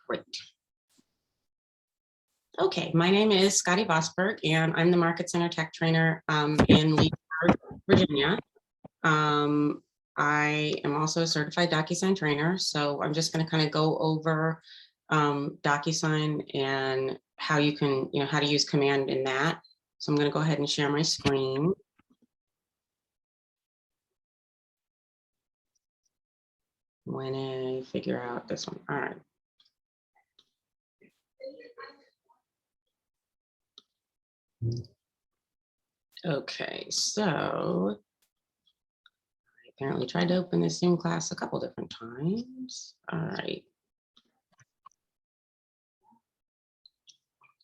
Great. Okay, my name is Scotty Vosberg, and I'm the Market Center Tech Trainer in Leesburg, Virginia. I am also a certified Docusign trainer, so I'm just going to kind of go over Docusign and how you can, how to use command in that. So I'm going to go ahead and share my screen. When I figure out this one, all right. Okay, so I apparently tried to open this Zoom class a couple different times. All right.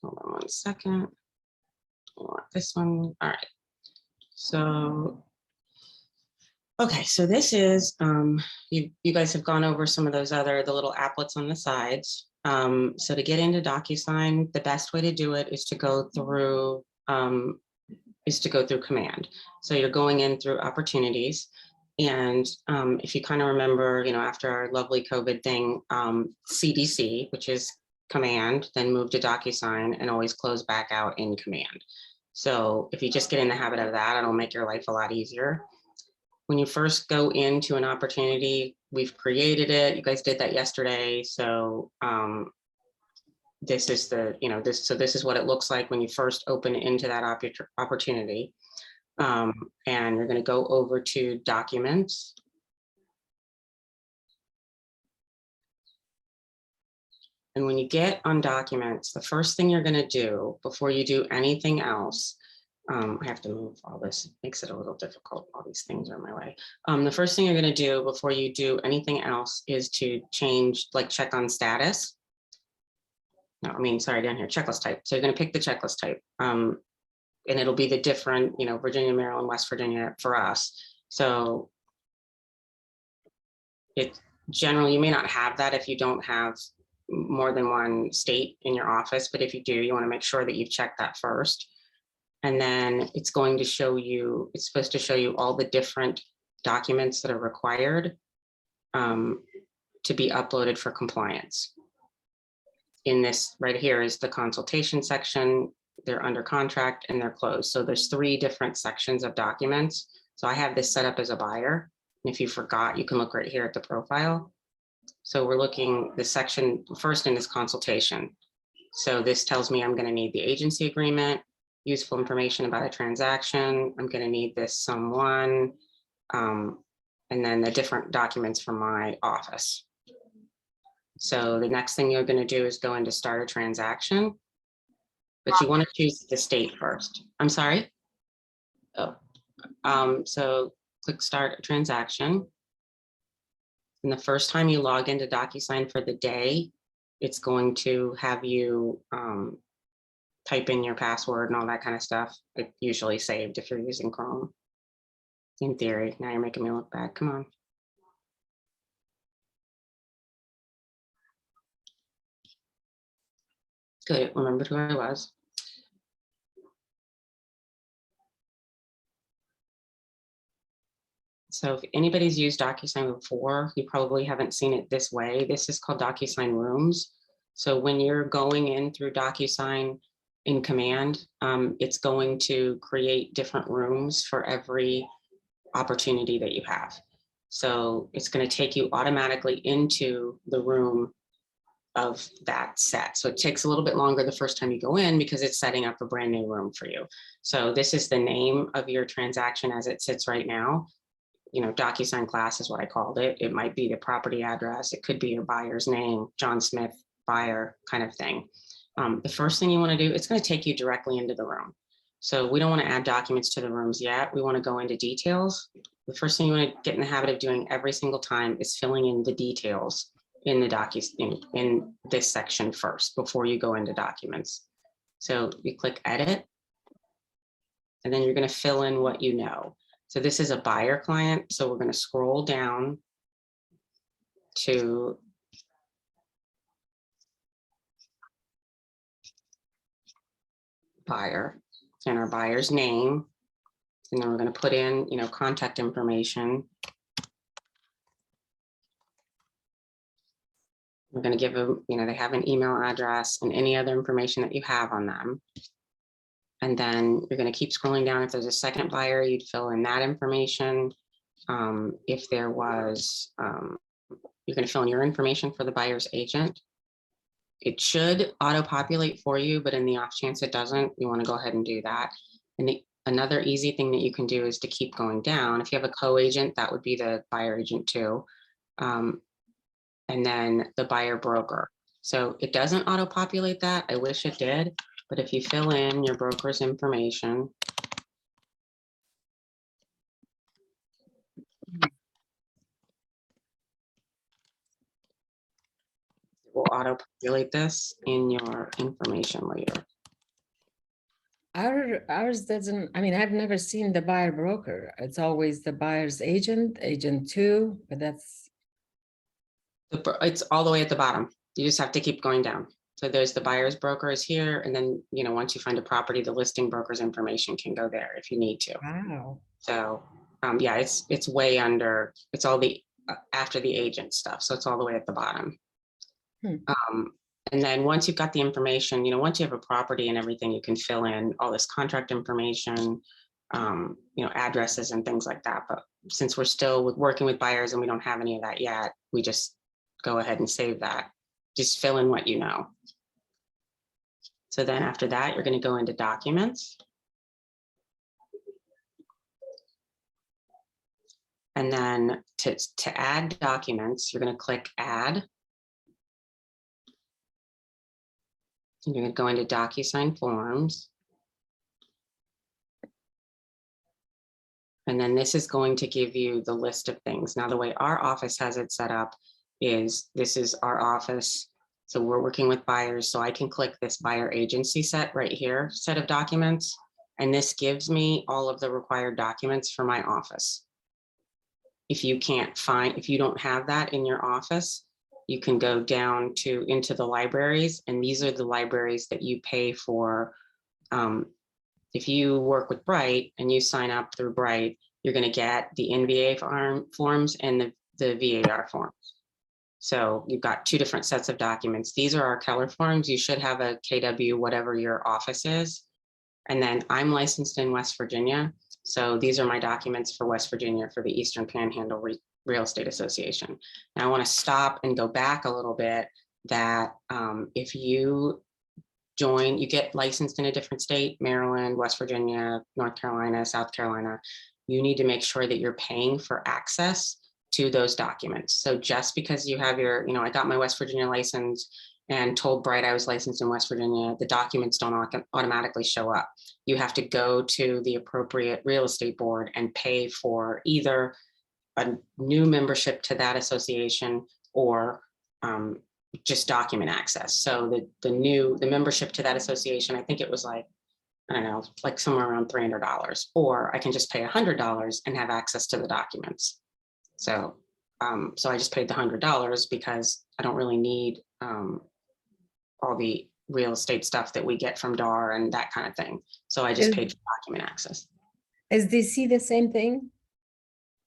Hold on one second. I want this one. All right. So, okay, so this is, you guys have gone over some of those the little applets on the sides. So to get into Docusign, the best way to do it is to go through command. So you're going in through opportunities. And if you kind of remember, after our lovely COVID thing, CDC, which is command, then move to Docusign and always close back out in command. So if you just get in the habit of that, it'll make your life a lot easier. When you first go into an opportunity, we've created it. You guys did that yesterday. So this is the, this is what it looks like when you first open into that opportunity. And you're going to go over to documents. And when you get on documents, the first thing you're going to do before you do anything else, I have to move all this, it makes it a little difficult. All these things are in my way. The first thing you're going to do before you do anything else is to change, check on status. No, I mean, sorry, down here, checklist type. So you're going to pick the checklist type. And it'll be the different, Virginia, Maryland, West Virginia for us. So it generally, you may not have that if you don't have more than one state in your office, but if you do, you want to make sure that you've checked that first. And then it's going to show you, it's supposed to show you all the different documents that are required to be uploaded for compliance. In this right here is the consultation section. They're under contract and they're closed. So there's 3 different sections of documents. So I have this set up as a buyer. And if you forgot, you can look right here at the profile. So we're looking the section first in this consultation. So this tells me I'm going to need the agency agreement, useful information about a transaction. I'm going to need this someone, and then the different documents from my office. So the next thing you're going to do is go into start a transaction, but you want to choose the state first. I'm sorry. Oh, so click start a transaction. And the first time you log into Docusign for the day, it's going to have you type in your password and all that kind of stuff. It's usually saved if you're using Chrome. In theory, now you're making me look bad. Come on. Good, it remembered who I was. So if anybody's used Docusign before, you probably haven't seen it this way. This is called Docusign Rooms. So when you're going in through Docusign in command, it's going to create different rooms for every opportunity that you have. So it's going to take you automatically into the room of that set. So it takes a little bit longer the first time you go in because it's setting up a brand new room for you. So this is the name of your transaction as it sits right now. Docusign class is what I called it. It might be the property address. It could be your buyer's name, John Smith, buyer kind of thing. The first thing you want to do, it's going to take you directly into the room. So we don't want to add documents to the rooms yet. We want to go into details. The first thing you want to get in the habit of doing every single time is filling in the details in the in this section first before you go into documents. So you click edit, and then you're going to fill in what you know. So this is a buyer client. So we're going to scroll down to buyer and our buyer's name. And then we're going to put in, contact information. We're going to give them, they have an email address and any other information that you have on them. And then you're going to keep scrolling down. If there's a second buyer, you'd fill in that information. If there was, you're going to fill in your information for the buyer's agent. It should auto-populate for you, but in the off chance it doesn't, you want to go ahead and do that. And another easy thing that you can do is to keep going down. If you have a co-agent, that would be the buyer agent too. And then the buyer broker. So it doesn't auto-populate that. I wish it did, but if you fill in your broker's information, will auto-populate this in your information later. Ours doesn't, I mean, I've never seen the buyer broker. It's always the buyer's agent, agent two, but that's. It's all the way at the bottom. You just have to keep going down. So there's the buyer's broker is here. And then, once you find a property, the listing broker's information can go there if you need to. Wow. So yeah, it's way under, it's all the after the agent stuff. So it's all the way at the bottom. And then once you've got the information, once you have a property and everything, you can fill in all this contract information, addresses and things like that. But since we're still working with buyers and we don't have any of that yet, we just go ahead and save that. Just fill in what you know. So then after that, you're going to go into documents. And then to add documents, you're going to click add. And you're going to go into Docusign forms. And then this is going to give you the list of things. Now, the way our office has it set up is this is our office. So we're working with buyers. So I can click this buyer agency set right here, set of documents. And this gives me all of the required documents for my office. If you don't have that in your office, you can go down into the libraries, and these are the libraries that you pay for. If you work with Bright and you sign up through Bright, you're going to get the NVA forms and the VAR forms. So you've got two different sets of documents. These are our Keller forms. You should have a KW, whatever your office is. And then I'm licensed in West Virginia. So these are my documents for West Virginia for the Eastern Panhandle Real Estate Association. Now I want to stop and go back a little bit that if you get licensed in a different state, Maryland, West Virginia, North Carolina, South Carolina, you need to make sure that you're paying for access to those documents. So just because you have I got my West Virginia license and told Bright I was licensed in West Virginia, the documents don't automatically show up. You have to go to the appropriate real estate board and pay for either a new membership to that association or just document access. So the membership to that association, I think it was like, I don't know, like somewhere around $300, or I can just pay $100 and have access to the documents. So I just paid the $100 because I don't really need all the real estate stuff that we get from DAR and that kind of thing. So I just paid for document access. Is DC the same thing?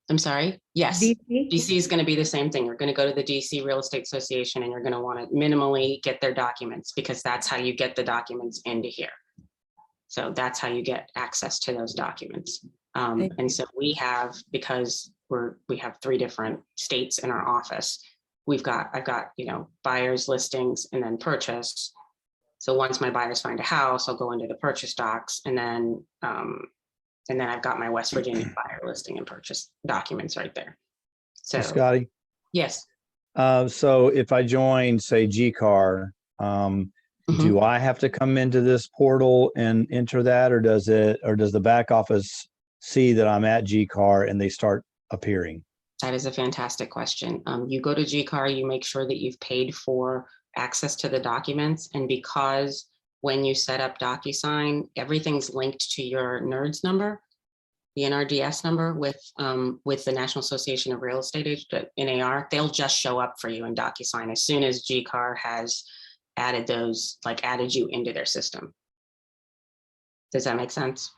I'm sorry. Yes. DC? DC is going to be the same thing. You're going to go to the DC Real Estate Association and you're going to want to minimally get their documents because that's how you get the documents into here. So that's how you get access to those documents. And so we have, because we have 3 different states in our office, I've got, buyers, listings, and then purchase. So once my buyers find a house, I'll go into the purchase docs, and then I've got my West Virginia buyer listing and purchase documents right there. So Scotty. Yes. So if I join, say, GCAR, do I have to come into this portal and enter that, or does the back office see that I'm at GCAR and they start appearing? That is a fantastic question. You go to GCAR, you make sure that you've paid for access to the documents. And because when you set up Docusign, everything's linked to your NERDS number, the NRDS number with the National Association of Real Estate Agents, NAR, they'll just show up for you in Docusign as soon as GCAR has added those, added you into their system. Does that make sense?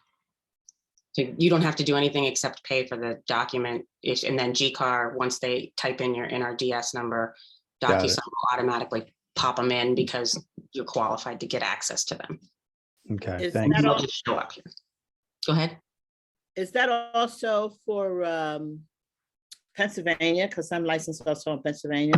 So you don't have to do anything except pay for the document, and then GCAR, once they type in your NRDS number, Got it. DocuSign will automatically pop them in because you're qualified to get access to them. Okay, Is thanks. that They'll all- just show up here. Go ahead. Is that also for Pennsylvania? Because I'm licensed also in Pennsylvania.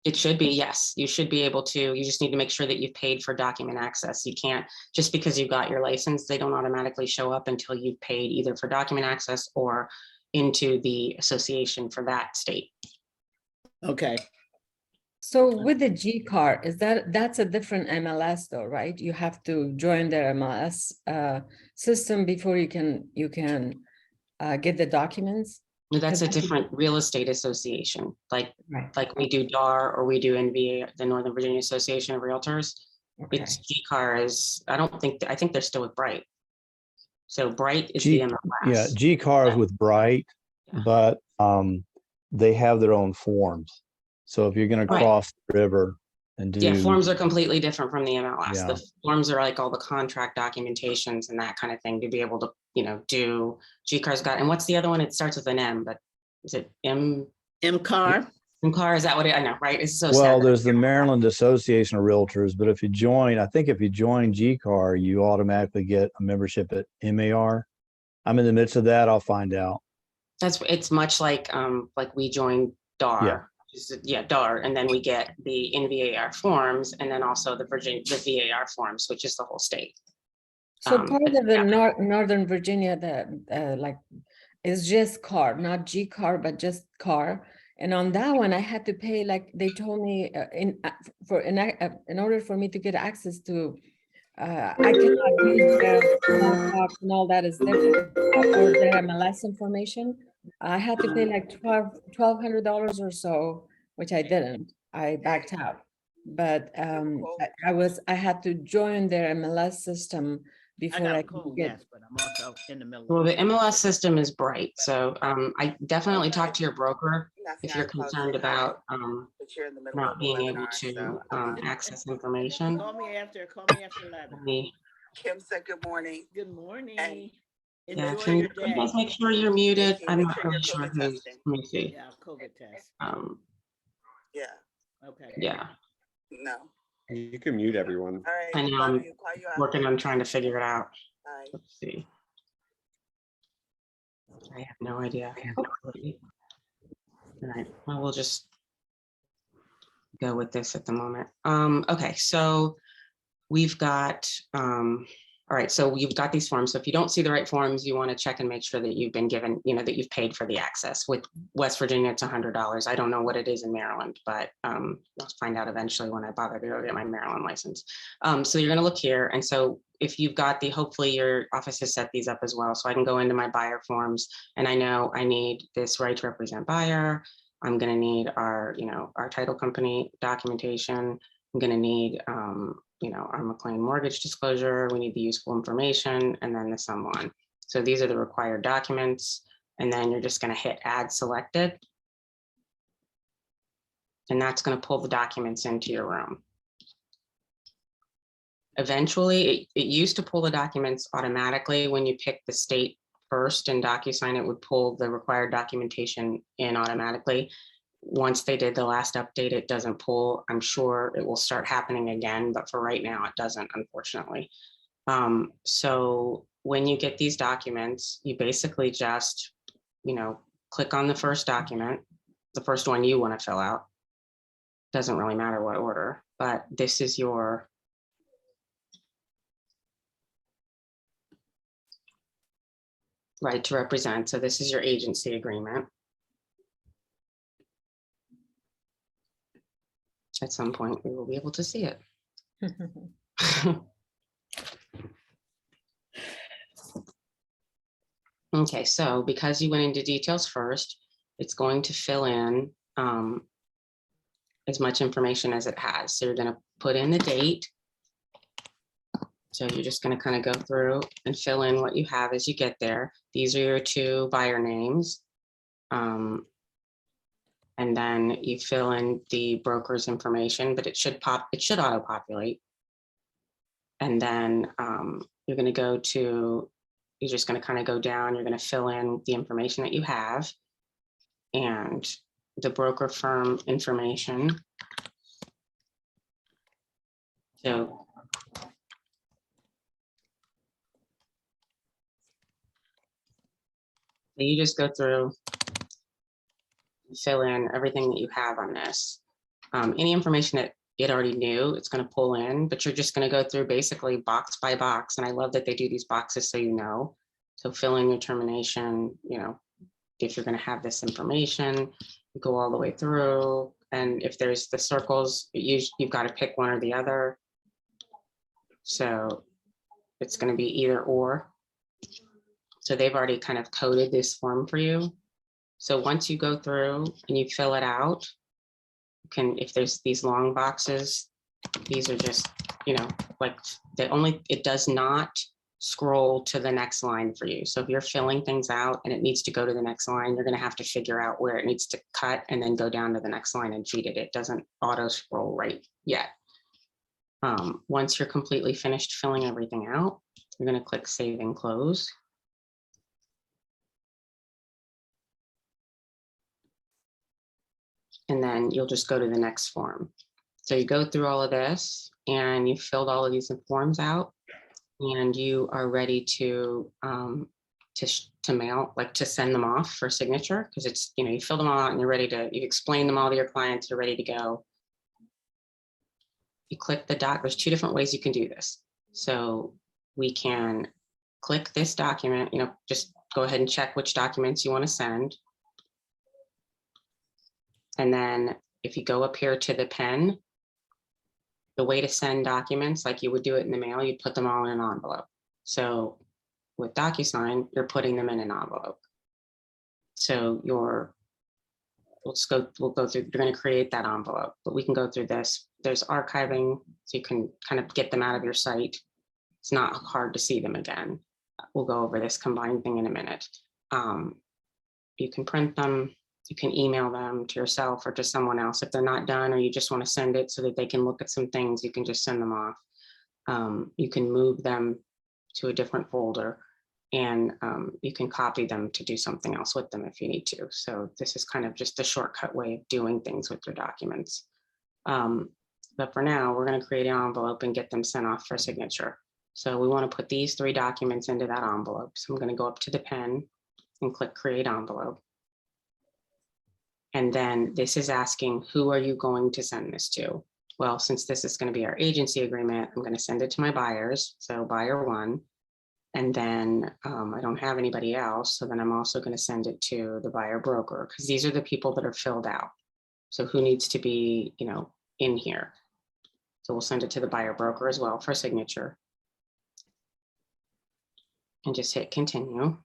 It should be, yes. You should be able to, you just need to make sure that you've paid for document access. You can't, just because you've got your license, they don't automatically show up until you've paid either for document access or into the association for that state. Okay. So with the G card, that's a different MLS though, right? You have to join their MLS system before you can get the documents. That's a Because- different real estate association, Right. like we do DAR or we do NVA, the Northern Virginia Association of Realtors. Okay. It's GCAR is, I think they're still with Bright. So Bright is G- the MLS. Yeah, G-Car is with Bright, Yeah. but they have their own forms. So if you're gonna Right. cross the river and do. Yeah, forms are completely different from the MLS. Yeah. The forms are like all the contract documentations and that kind of thing to be able to, do. GCAR's got, and what's the other one? It starts with an M, but is it MCAR. MCAR? Is that what I know, right? It's so Well, sad. there's the Maryland Association of Realtors, but if you join, I think if you join G-Car, you automatically get a membership at MAR. I'm in the midst of that. I'll find out. It's much like we joined DAR. Yeah, DAR, and then we get the NVAR forms and then also the VAR forms, which is the whole state. So part of the yeah. Northern Virginia, like is just car, not G car, but just car. And on that one, I had to pay, like they told me in order for me to get access to, I cannot use their laptop and all that is different, or their MLS information. I had to pay like $1,200 or so, which I didn't. I backed out. But I had to join their MLS system I before got I a could cold, get. yes, but I'm also in the middle. Well, of the MLS system is Bright, so I definitely talk to your broker if you're concerned about not being able to access information. Call me after 11. Me- Kim said good morning. Good morning. And- Yeah, Enjoy can your you guys day. make sure you're muted? Thank you. I'm Make not sure really you're sure COVID who's, testing. let me see. Yeah, COVID test. Yeah, Okay. Yeah, no. You can mute everyone. All right. I know, love I'm you. Call you out. working on trying to figure it out. Bye. Let's see. I have no idea. All right, well, we'll just go with this at the moment. Okay, so we've got, all right, so you've got these forms. So if you don't see the right forms, you want to check and make sure that you've been given, that you've paid for the access. With West Virginia, it's $100. I don't know what it is in Maryland, but I'll find out eventually when I bother to go get my Maryland license. So you're going to look here. And so if you've got hopefully your office has set these up as well. So I can go into my buyer forms and I know I need this right to represent buyer. I'm going to need our title company documentation. I'm going to need, our McLean mortgage disclosure. We need the useful information and then the sum one. So these are the required documents. And then you're just going to hit add selected. And that's going to pull the documents into your room. Eventually, it used to pull the documents automatically when you pick the state first in Docusign, it would pull the required documentation in automatically. Once they did the last update, it doesn't pull. I'm sure it will start happening again, but for right now, it doesn't, unfortunately. So when you get these documents, you basically just, click on the first document, the first one you want to fill out. Doesn't really matter what order, but this is your right to represent. So this is your agency agreement. At some point, we will be able to see it. Okay, so because you went into details first, it's going to fill in as much information as it has. So you're going to put in the date. So you're just going to kind of go through and fill in what you have as you get there. These are your two buyer names. And then you fill in the broker's information, but it should auto-populate. And then you're going to go to, you're just going to kind of go down, you're going to fill in the information that you have. And the broker firm information. So you just go through, fill in everything that you have on this. Any information that it already knew, it's going to pull in, but you're just going to go through basically box by box. And I love that they do these boxes so you know. So fill in your termination, you know, if you're going to have this information, go all the way through. And if there's the circles, you've got to pick one or the other. So it's going to be either or. So they've already kind of coded this form for you. So once you go through and you fill it out, you can, if there's these long boxes, these are just, you know, like it does not scroll to the next line for you. So if you're filling things out and it needs to go to the next line, you're going to have to figure out where it needs to cut and then go down to the next line and cheat it. It doesn't auto scroll right yet. Once you're completely finished filling everything out, you're going to click Save and Close. And then you'll just go to the next form. So you go through all of this and you filled all of these forms out and you are ready to mail, like to send them off for signature, because it's, you know, you filled them all out and you're ready to, you've explained them all to your clients, you're ready to go. You click the dot, there's two different ways you can do this. So we can click this document, you know, just go ahead and check which documents you want to send. And then if you go up here to the pen, the way to send documents, like you would do it in the mail, you'd put them all in an envelope. So with Docusign, you're putting them in an envelope. So we'll go through, you're going to create that envelope, but we can go through this. There's archiving, so you can kind of get them out of your site. It's not hard to see them again. We'll go over this combined thing in a minute. You can print them. You can email them to yourself or to someone else if they're not done, or you just want to send it so that they can look at some things. You can just send them off. You can move them to a different folder, and you can copy them to do something else with them if you need to. So this is kind of just a shortcut way of doing things with your documents. But for now, we're going to create an envelope and get them sent off for signature. So we want to put these 3 documents into that envelope. So I'm going to go up to the pen and click Create Envelope. And then this is asking, who are you going to send this to? Well, since this is going to be our agency agreement, I'm going to send it to my buyers. So buyer 1. And then I don't have anybody else. So then I'm also going to send it to the buyer broker, because these are the people that are filled out. So who needs to be, you know, in here? So we'll send it to the buyer broker as well for signature. And just hit continue.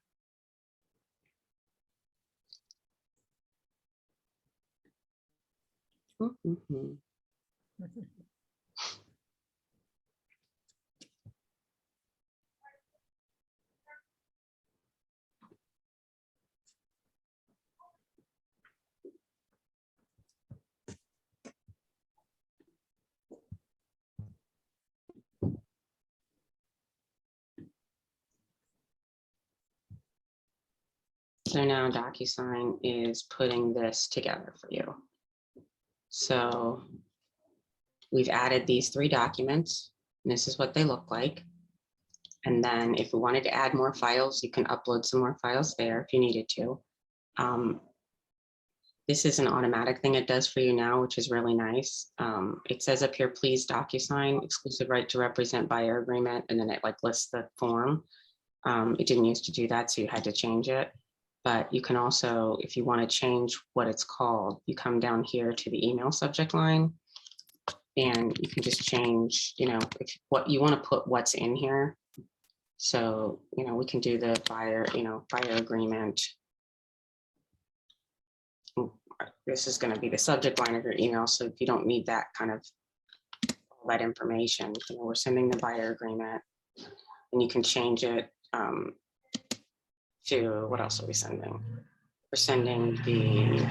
So now Docusign is putting this together for you. So we've added these 3 documents, and this is what they look like. And then if we wanted to add more files, you can upload some more files there if you needed to. This is an automatic thing it does for you now, which is really nice. It says up here, please Docusign, exclusive right to represent buyer agreement, and then it like lists the form. It didn't used to do that, so you had to change it. But you can also, if you want to change what it's called, you come down here to the email subject line, and you can just change, you know, if what you want to put what's in here. So, you know, we can do the buyer, you know, buyer agreement. This is going to be the subject line of your email. So if you don't need that kind of all that information, you know, we're sending the buyer agreement, and you can change it to, what else are we sending? We're sending the,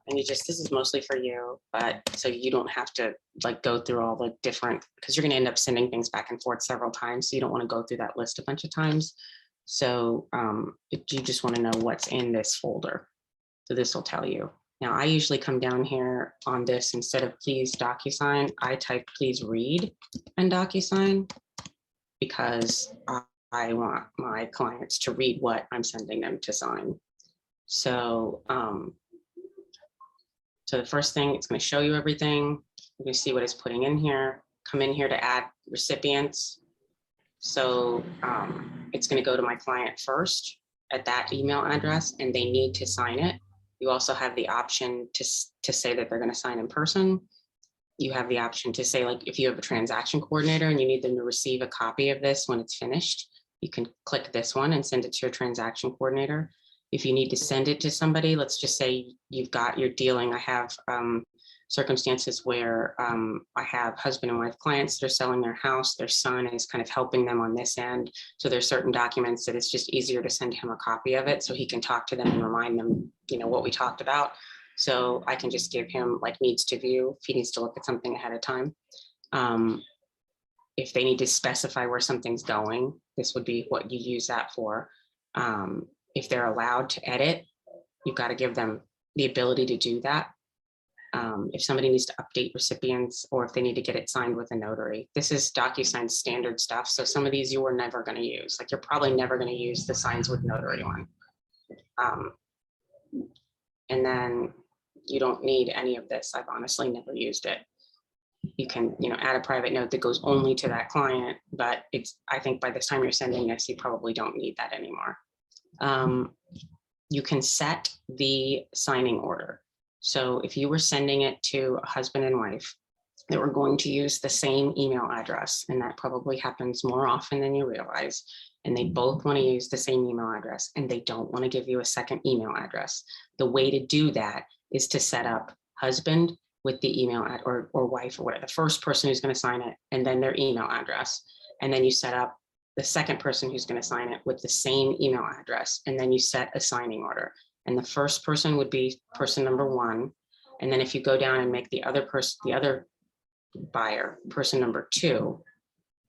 and you just, this is mostly for you, but so you don't have to like go through all the different, because you're going to end up sending things back and forth several times. So you don't want to go through that list a bunch of times. So you just want to know what's in this folder. So this will tell you. Now, I usually come down here on this, instead of please Docusign, I type please read and Docusign, because I want my clients to read what I'm sending them to sign. So, so the first thing, it's going to show you everything. You can see what it's putting in here. Come in here to add recipients. So it's going to go to my client first at that email address, and they need to sign it. You also have the option to say that they're going to sign in person. You have the option to say, like, if you have a transaction coordinator and you need them to receive a copy of this when it's finished, you can click this one and send it to your transaction coordinator. If you need to send it to somebody, let's just say you're dealing, I have circumstances where I have husband and wife clients that are selling their house. Their son is kind of helping them on this end. So there's certain documents that it's just easier to send him a copy of it so he can talk to them and remind them, what we talked about. So I can just give him like needs to view if he needs to look at something ahead of time. If they need to specify where something's going, this would be what you use that for. If they're allowed to edit, you've got to give them the ability to do that. If somebody needs to update recipients, or if they need to get it signed with a notary. This is Docusign standard stuff. So some of these you are never going to use. Like, you're probably never going to use the signs with notary one. And then you don't need any of this. I've honestly never used it. You can, add a private note that goes only to that client, but I think by this time you're sending this, you probably don't need that anymore. You can set the signing order. So if you were sending it to a husband and wife that were going to use the same email address, and that probably happens more often than you realize, and they both want to use the same email address and they don't want to give you a second email address, the way to do that is to set up husband with the email or wife, or whatever, the first person who's going to sign it, and then their email address. And then you set up the second person who's going to sign it with the same email address. And then you set a signing order. And the first person would be person number one. And then if you go down and make the other buyer person number two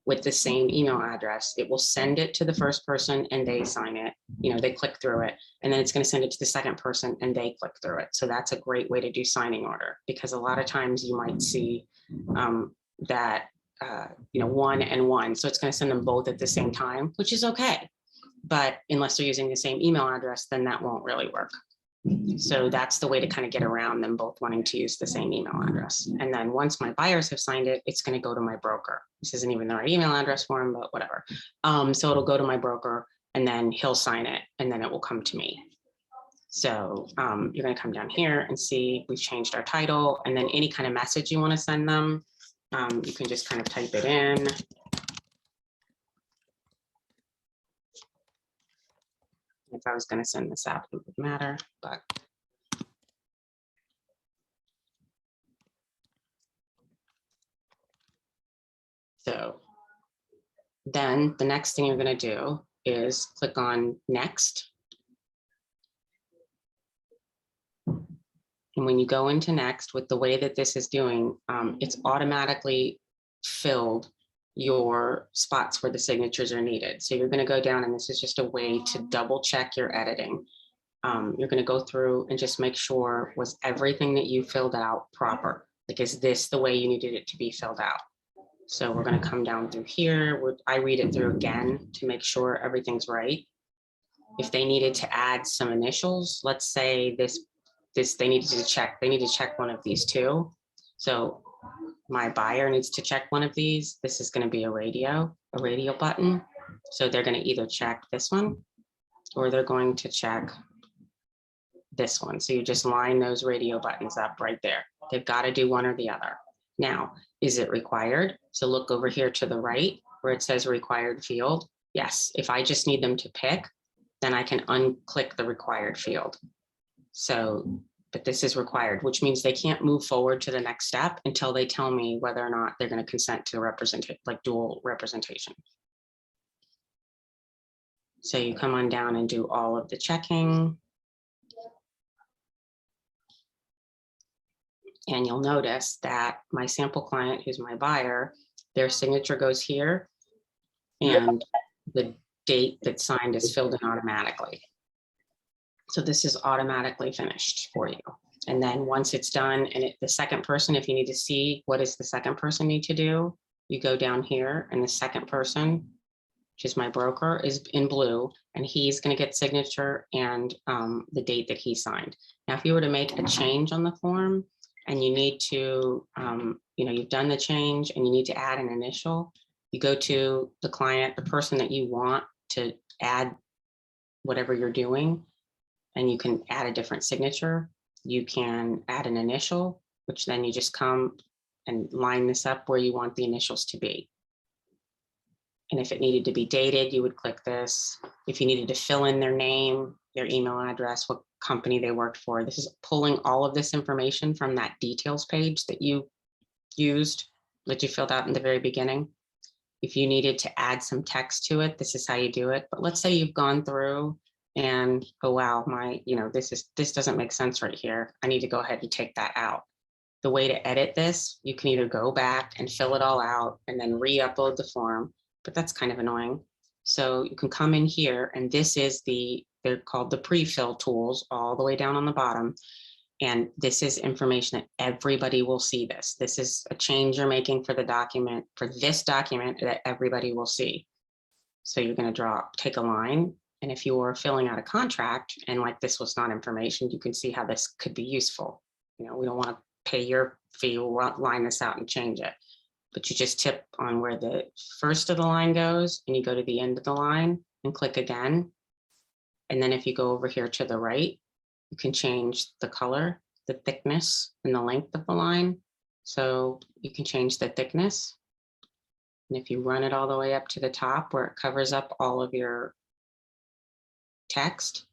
with the same email address, it will send it to the first person and they sign it. They click through it, and then it's going to send it to the second person and they click through it. So that's a great way to do signing order, because a lot of times you might see that one and one. So it's going to send them both at the same time, which is okay. But unless they're using the same email address, then that won't really work. So that's the way to kind of get around them both wanting to use the same email address. And then once my buyers have signed it, it's going to go to my broker. This isn't even the right email address for him, but whatever. So it'll go to my broker, and then he'll sign it, and then it will come to me. So you're going to come down here and see we've changed our title, and then any kind of message you want to send them, you can just kind of type it in. If I was going to send this out, it would matter, but. So then the next thing you're going to do is click on next. And when you go into next, with the way that this is doing, it's automatically filled your spots where the signatures are needed. So you're going to go down, and this is just a way to double check your editing. You're going to go through and just make sure, was everything that you filled out proper? Like, is this the way you needed it to be filled out? So we're going to come down through here. I read it through again to make sure everything's right. If they needed to add some initials, let's say they need to check one of these two. So my buyer needs to check one of these. This is going to be a radio button. So they're going to either check this one, or they're going to check this one. So you just line those radio buttons up right there. They've got to do one or the other. Now, is it required? So look over here to the right where it says required field. Yes, if I just need them to pick, then I can unclick the required field. So, but this is required, which means they can't move forward to the next step until they tell me whether or not they're going to consent to dual representation. So you come on down and do all of the checking. And you'll notice that my sample client, who's my buyer, their signature goes here, and the date that's signed is filled in automatically. So this is automatically finished for you. And then once it's done, and the second person, if you need to see what does the second person need to do, you go down here, and the second person, which is my broker, is in blue, and he's going to get signature and the date that he signed. Now, if you were to make a change on the form and you need to, you've done the change and you need to add an initial, you go to the client, the person that you want to add whatever you're doing, and you can add a different signature. You can add an initial, which then you just come and line this up where you want the initials to be. And if it needed to be dated, you would click this. If you needed to fill in their name, their email address, what company they worked for, this is pulling all of this information from that details page that you used, that you filled out in the very beginning. If you needed to add some text to it, this is how you do it. But let's say you've gone through and, oh, wow, this doesn't make sense right here. I need to go ahead and take that out. The way to edit this, you can either go back and fill it all out and then re-upload the form, but that's kind of annoying. So you can come in here, and this is they're called the pre-fill tools all the way down on the bottom. And this is information that everybody will see this. This is a change you're making for the document, for this document that everybody will see. So you're going to take a line. And if you are filling out a contract and like this was not information, you can see how this could be useful. We don't want to pay your fee, we'll line this out and change it. But you just tip on where the first of the line goes and you go to the end of the line and click again. And then if you go over here to the right, you can change the color, the thickness, and the length of the line. So you can change the thickness. And if you run it all the way up to the top where it covers up all of your text,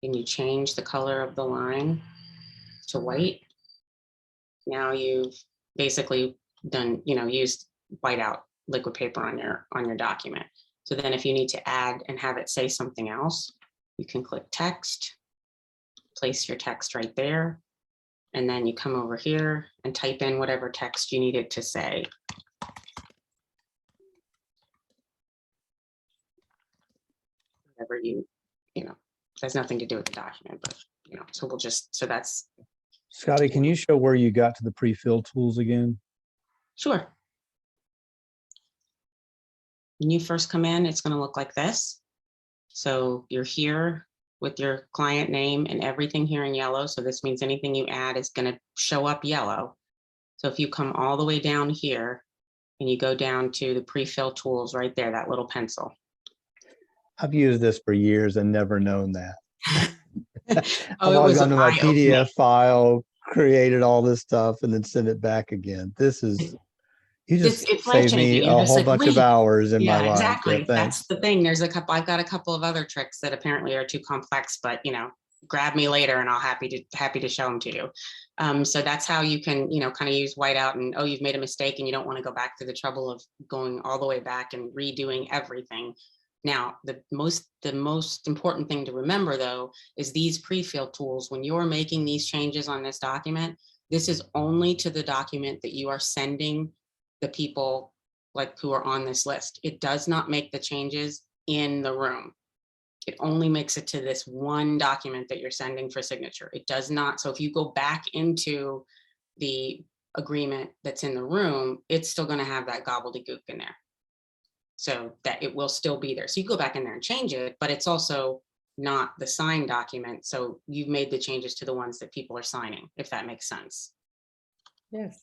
and you change the color of the line to white, now you've basically done, used whiteout liquid paper on your document. So then if you need to add and have it say something else, you can click text, place your text right there, and then you come over here and type in whatever text you need it to say. Whatever there's nothing to do with the document, but so that's. Scotty, can you show where you got to the pre-fill tools again? Sure. When you first come in, it's going to look like this. So you're here with your client name and everything here in yellow. So this means anything you add is going to show up yellow. So if you come all the way down here and you go down to the pre-fill tools right there, that little pencil. I've used this for years and never known that. I've Oh, it always was gone to my eye-opening. PDF file, created all this stuff, and then sent it back again. You just It's saved me life-changing. You're a just whole like, bunch of wait. hours in my Yeah, life. exactly. Yeah, thanks. That's the thing. I've got a couple of other tricks that apparently are too complex, but grab me later and I'll happy to show them to you. So that's how you can, kind of use whiteout and, oh, you've made a mistake and you don't want to go back to the trouble of going all the way back and redoing everything. Now, the most important thing to remember, though, is these pre-fill tools. When you're making these changes on this document, this is only to the document that you are sending the people who are on this list. It does not make the changes in the room. It only makes it to this one document that you're sending for signature. It does not. So if you go back into the agreement that's in the room, it's still going to have that gobbledygook in there. So that it will still be there. So you go back in there and change it, but it's also not the signed document. So you've made the changes to the ones that people are signing, if that makes sense. Yes.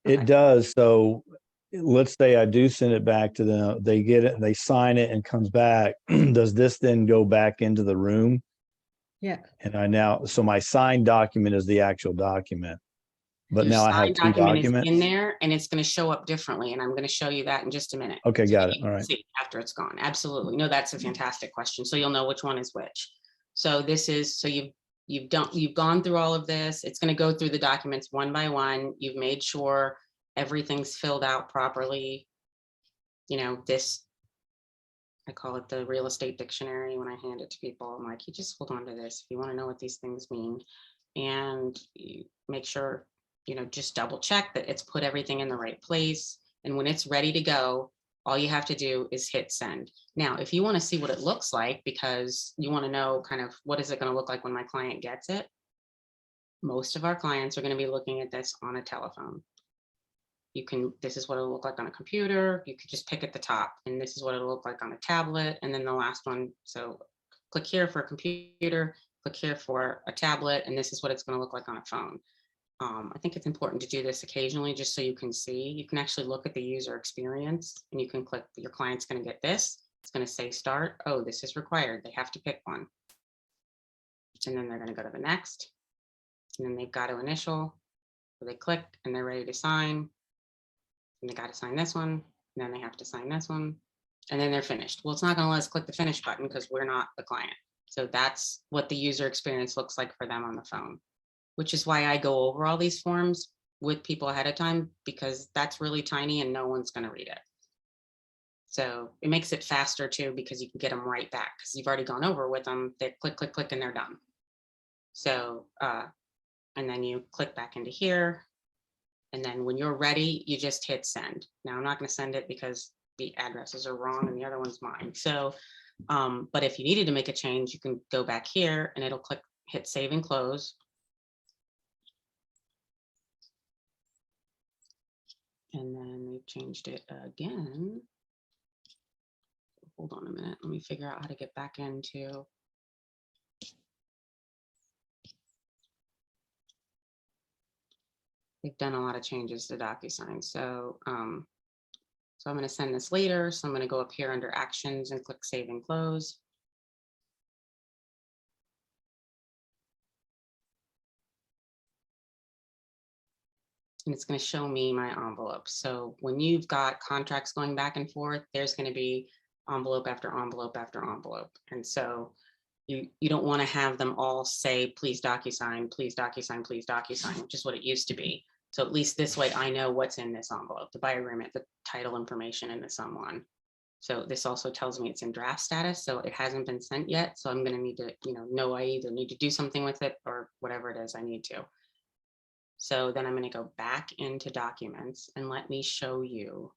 It does. So let's say I do send it back to them. They get it, they sign it and comes back. Does this then go back into the room? Yeah. And so my signed document is the actual document. But Your now I have signed two document documents. is in there and it's going to show up differently. And I'm going to show you that in just a minute. Okay, got it. All right. See after it's gone. Absolutely. No, that's a fantastic question. So you'll know which one is which. So this is, so you've gone through all of this. It's going to go through the documents one by one. You've made sure everything's filled out properly. This, I call it the real estate dictionary. When I hand it to people, I'm like, you just hold on to this if you want to know what these things mean. And you make sure, just double check that it's put everything in the right place. And when it's ready to go, All you have to do is hit send. Now, if you want to see what it looks like, because you want to know kind of what is it going to look like when my client gets it, most of our clients are going to be looking at this on a telephone. This is what it'll look like on a computer. You could just pick at the top, and this is what it'll look like on a tablet. And then the last one, so click here for a computer, click here for a tablet, and this is what it's going to look like on a phone. I think it's important to do this occasionally just so you can see. You can actually look at the user experience, and you can click, your client's going to get this. It's going to say start. Oh, this is required. They have to pick one. And then they're going to go to the next. And then they've got to initial. So they click and they're ready to sign. And they got to sign this one. And then they have to sign this one. And then they're finished. Well, it's not going to let us click the finish button because we're not the client. So that's what the user experience looks like for them on the phone, which is why I go over all these forms with people ahead of time, because that's really tiny and no one's going to read it. So it makes it faster too, because you can get them right back because you've already gone over with them. They click, click, click, and they're done. So, and then you click back into here. And then when you're ready, you just hit send. Now I'm not going to send it because the addresses are wrong and the other one's mine. So, but if you needed to make a change, you can go back here and it'll click, hit save and close. And then we've changed it again. Hold on a minute. Let me figure out how to get back into. They've done a lot of changes to Docusign. So, so I'm going to send this later. So I'm going to go up here under actions and click save and close. And it's going to show me my envelope. So when you've got contracts going back and forth, there's going to be envelope after envelope after envelope. And so you don't want to have them all say, please DocuSign, please DocuSign, please DocuSign, which is what it used to be. So at least this way I know what's in this envelope, the buyer agreement, the title information, and the sum one. So this also tells me it's in draft status. So it hasn't been sent yet. So I'm going to need to, know I either need to do something with it or whatever it is I need to. So then I'm going to go back into documents and let me show you.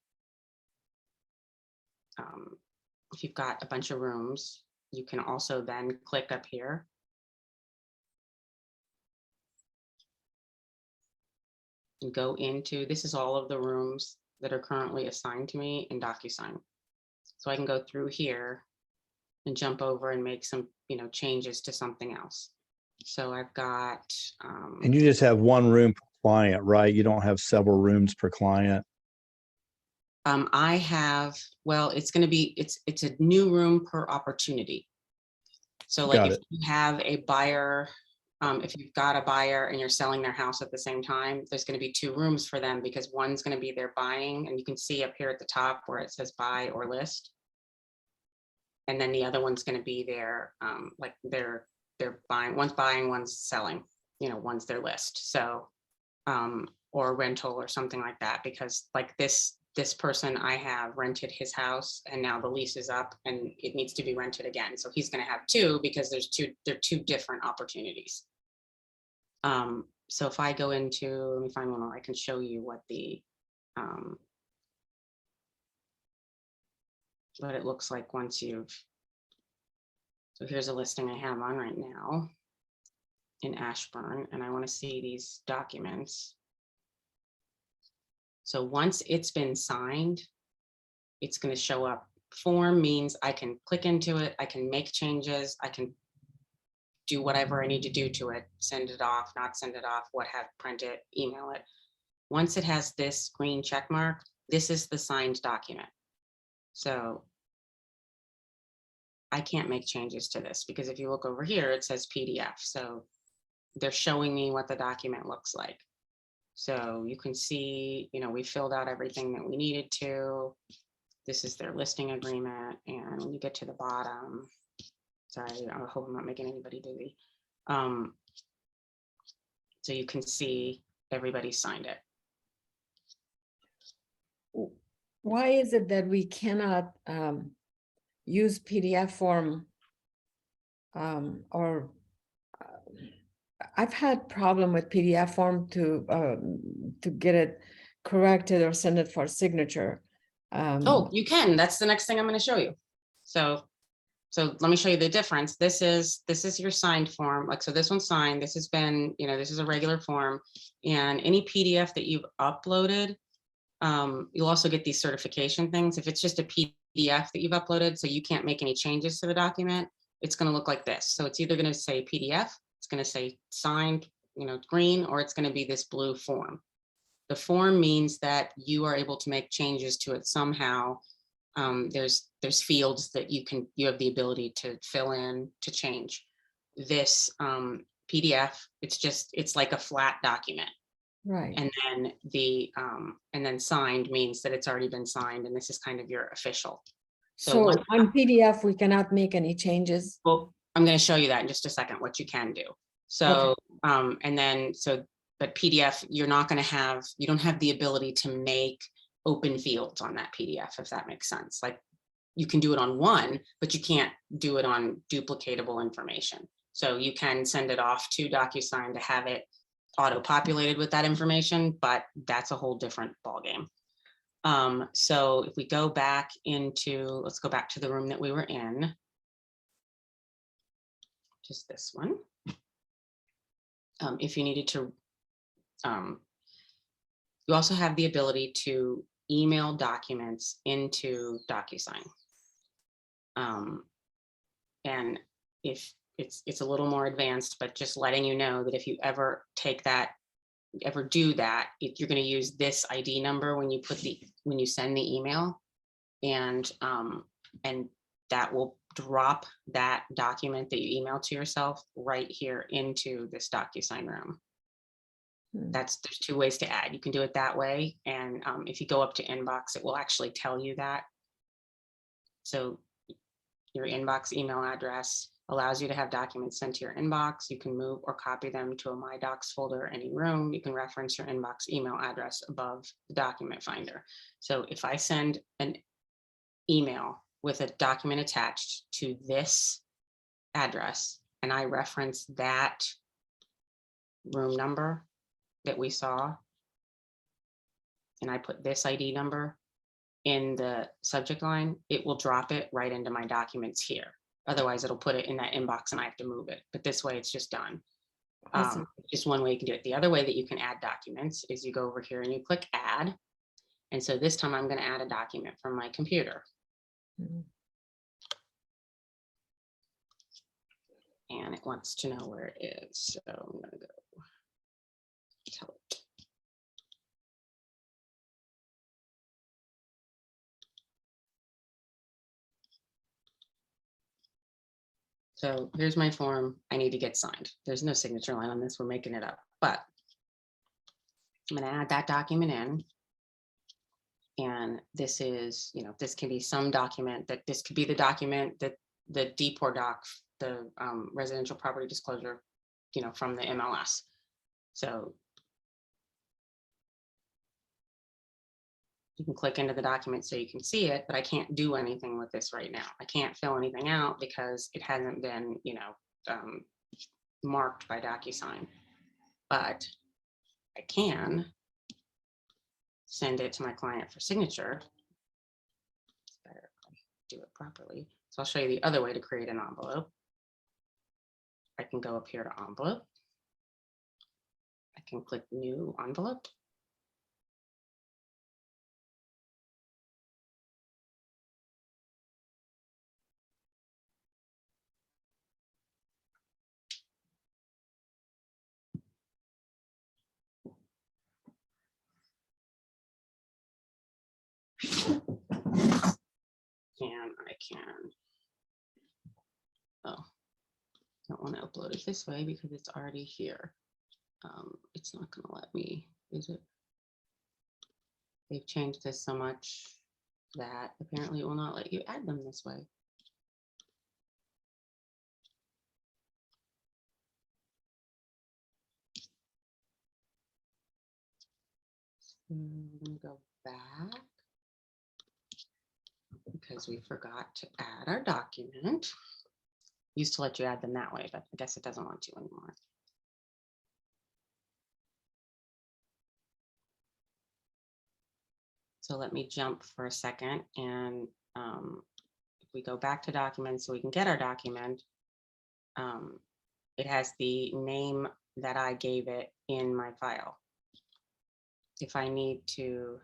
If you've got a bunch of rooms, you can also then click up here. And go into, this is all of the rooms that are currently assigned to me in Docusign. So I can go through here and jump over and make some, changes to something else. So I've got. And you just have one room per client, right? You don't have several rooms per client. I have, well, it's going to be, it's a new room per opportunity. So like if you have a buyer, if you've got a buyer and you're selling their house at the same time, there's going to be two rooms for them because one's going to be their buying, and you can see up here at the top where it says buy or list. And then the other one's going to be their, like they're buying, one's selling, one's their list. So, or rental or something like that, because like this person I have rented his house and now the lease is up and it needs to be rented again. So he's going to have two because they're two different opportunities. So if I go into, let me find one where I can show you what what it looks like once you've, so here's a listing I have on right now in Ashburn, and I want to see these documents. So once it's been signed, it's going to show up. Form means I can click into it, I can make changes, I can do whatever I need to do to it, send it off, not send it off, what have, print it, email it. Once it has this green check mark, this is the signed document. So I can't make changes to this because if you look over here, it says PDF. So they're showing me what the document looks like. So you can see, we filled out everything that we needed to. This is their listing agreement. And when you get to the bottom, sorry, I hope I'm not making anybody dizzy. So you can see everybody signed it. Why is it that we cannot use PDF form or I've had problem with PDF form to get it corrected or send it for signature. Oh, you can. That's the next thing I'm going to show you. So let me show you the difference. This is your signed form. Like, so this one's signed. This has been, this is a regular form, and any PDF that you've uploaded, you'll also get these certification things. If it's just a PDF that you've uploaded, so you can't make any changes to the document, it's going to look like this. So it's either going to say PDF, it's going to say signed, green, or it's going to be this blue form. The form means that you are able to make changes to it somehow. There's fields that you have the ability to fill in to change. This PDF, it's like a flat document. Right. And then signed means that it's already been signed, and this is kind of your official. So once- on PDF, we cannot make any changes. Well, I'm going to show you that in just a second, what you can do. So, but PDF, you don't have the ability to make open fields on that PDF, if that makes sense. Like, you can do it on one, but you can't do it on duplicatable information. So you can send it off to Docusign to have it auto-populated with that information, but that's a whole different ballgame. So if we go back let's go back to the room that we were in. Just this one. If you needed to, you also have the ability to email documents into Docusign. And if it's a little more advanced, but just letting you know that if you ever do that, you're going to use this ID number when you send the email, and that will drop that document that you email to yourself right here into this Docusign room. There's two ways to add. You can do it that way, and if you go up to inbox, it will actually tell you that. So your inbox email address allows you to have documents sent to your inbox. You can move or copy them to a My Docs folder, any room. You can reference your inbox email address above the document finder. So if I send an email with a document attached to this address, and I reference that room number that we saw, and I put this ID number in the subject line, it will drop it right into my documents here. Otherwise, it'll put it in that inbox and I have to move it. But this way, it's just done. Awesome. Just one way you can do it. The other way that you can add documents is you go over here and you click add. And so this time I'm going to add a document from my computer. Mhm. And it wants to know where it is. So I'm going to go tell it. So here's my form. I need to get signed. There's no signature line on this. We're making it up, but I'm going to add that document in. And this is, this can be some document that this could be the document that the DPOR doc, the residential property disclosure, from the MLS. So you can click into the document so you can see it, but I can't do anything with this right now. I can't fill anything out because it hasn't been, marked by Docusign, but I can send it to my client for signature. It's better if I do it properly. So I'll show you the other way to create an envelope. I can go up here to envelope. I can click new envelope. And I can, I don't want to upload it this way because it's already here. It's not going to let me, is it? They've changed this so much that apparently it will not let you add them this way. I'm going to go back because we forgot to add our document. Used to let you add them that way, but I guess it doesn't want to anymore. So let me jump for a second and if we go back to documents so we can get our document, it has the name that I gave it in my file. If I need to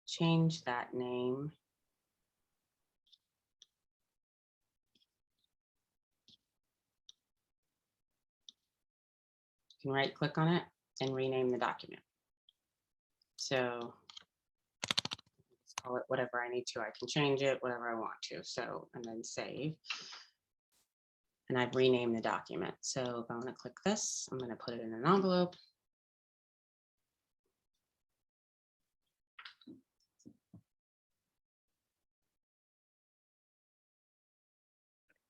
change that name, you can right click on it and rename the document. So let's call it whatever I need to. I can change it, whatever I want to. So, and then save. And I've renamed the document. So if I want to click this, I'm going to put it in an envelope.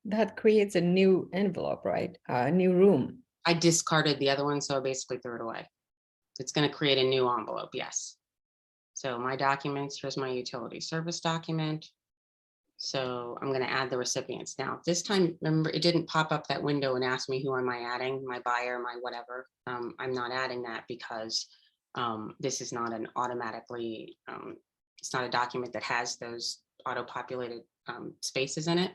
That creates a new envelope, right? A new room. I discarded the other one, so I basically threw it away. It's going to create a new envelope, yes. So my documents, here's my utility service document. So I'm going to add the recipients. Now, this time, remember, it didn't pop up that window and ask me who am I adding, my buyer, my whatever. I'm not adding that because this is not an automatically, it's not a document that has those auto-populated spaces in it.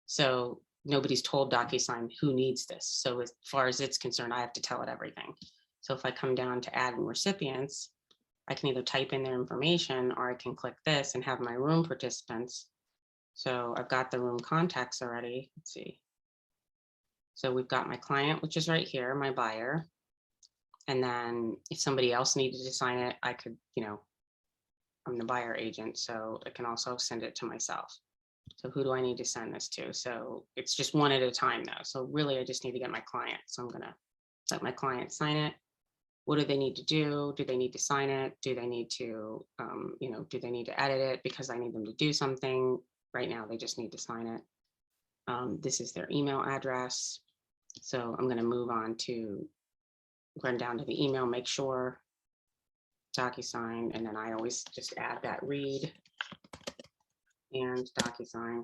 So nobody's told Docusign who needs this. So as far as it's concerned, I have to tell it everything. So if I come down to add in recipients, I can either type in their information or I can click this and have my room participants. So I've got the room contacts already. Let's see. So we've got my client, which is right here, my buyer. And then if somebody else needed to sign it, I could, you know, I'm the buyer agent, so I can also send it to myself. So who do I need to send this to? So it's just one at a time though. So really I just need to get my client. So I'm gonna let my client sign it. What do they need to do? Do they need to sign it? Do they need to, you know, do they need to edit it because I need them to do something? Right now, they just need to sign it. This is their email address. So I'm going to move on to run down to the email, make sure, Docusign, and then I always just add that read and Docusign.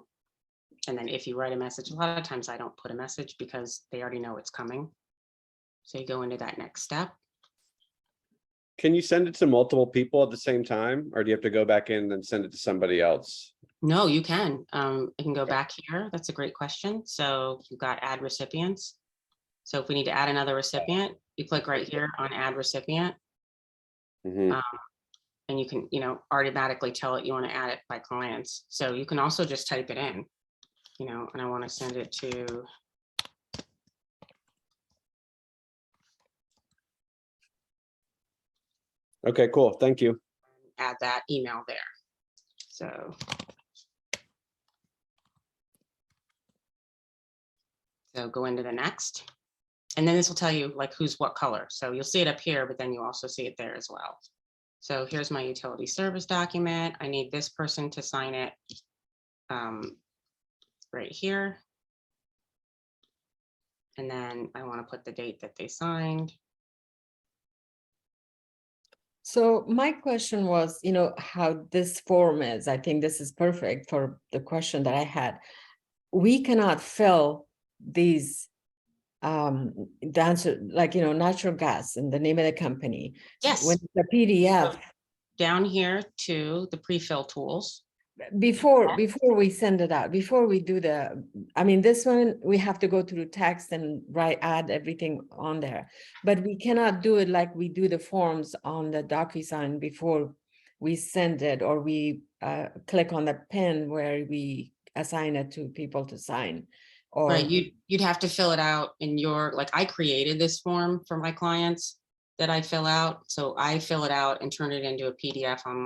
And then if you write a message, a lot of times I don't put a message because they already know it's coming. So you go into that next step. Can you send it to multiple people at the same time, or do you have to go back in and send it to somebody else? No, you can. I can go back here. That's a great question. So you've got add recipients. So if we need to add another recipient, you click right here on add recipient. Mhm. And you can, you know, automatically tell it you want to add it by clients. So you can also just type it in, you know, and I want to send it to Okay, cool. Thank you. add that email there. So go into the next. And then this will tell you like who's what color. So you'll see it up here, but then you also see it there as well. So here's my utility service document. I need this person to sign it right here. And then I want to put the date that they signed. So my question was, you know, how this form is. I think this is perfect for the question that I had. We cannot fill these the answer, like, you know, natural gas and the name of the company. Yes. When the PDF, Down here to the pre-fill tools. before we send it out, before we do the, I mean, this one, we have to go through text and add everything on there. But we cannot do it like we do the forms on the Docusign before we send it, or we click on the pen where we assign it to people to sign. Or Right, you'd have to fill it out in your, like I created this form for my clients that I fill out. So I fill it out and turn it into a PDF on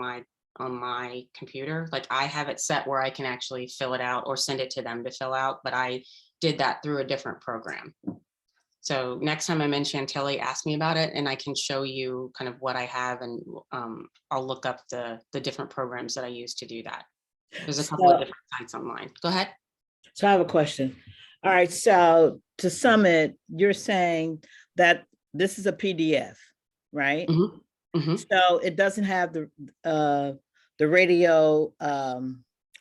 my computer. Like I have it set where I can actually fill it out or send it to them to fill out, but I did that through a different program. So next time I'm in Chantilly, ask me about it and I can show you kind of what I have, and I'll look up the different programs that I use to do that. There's a couple of different sites online. Go ahead. So I have a question. All right, so to sum it, you're saying that this is a PDF, right? Mm-hmm. Mm-hmm. So it doesn't have the radio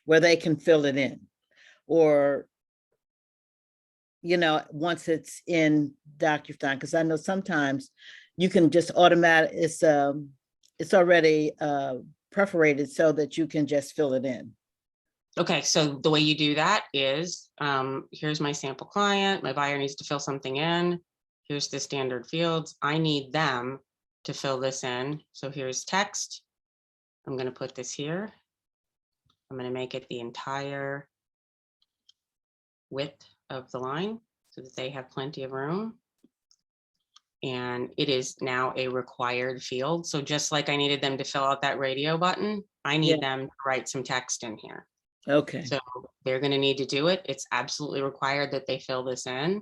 where they can fill it in, or, you know, once it's in Docusign, because I know sometimes you can just automatic, it's it's already perforated so that you can just fill it in. Okay, so the way you do that is, here's my sample client, my buyer needs to fill something in. Here's the standard fields. I need them to fill this in. So here's text. I'm gonna put this here. I'm gonna make it the entire width of the line so that they have plenty of room. And it is now a required field. So just like I needed them to fill out that radio button, I need Yeah. them to write some text in here. Okay, So they're gonna need to do it. It's absolutely required that they fill this in.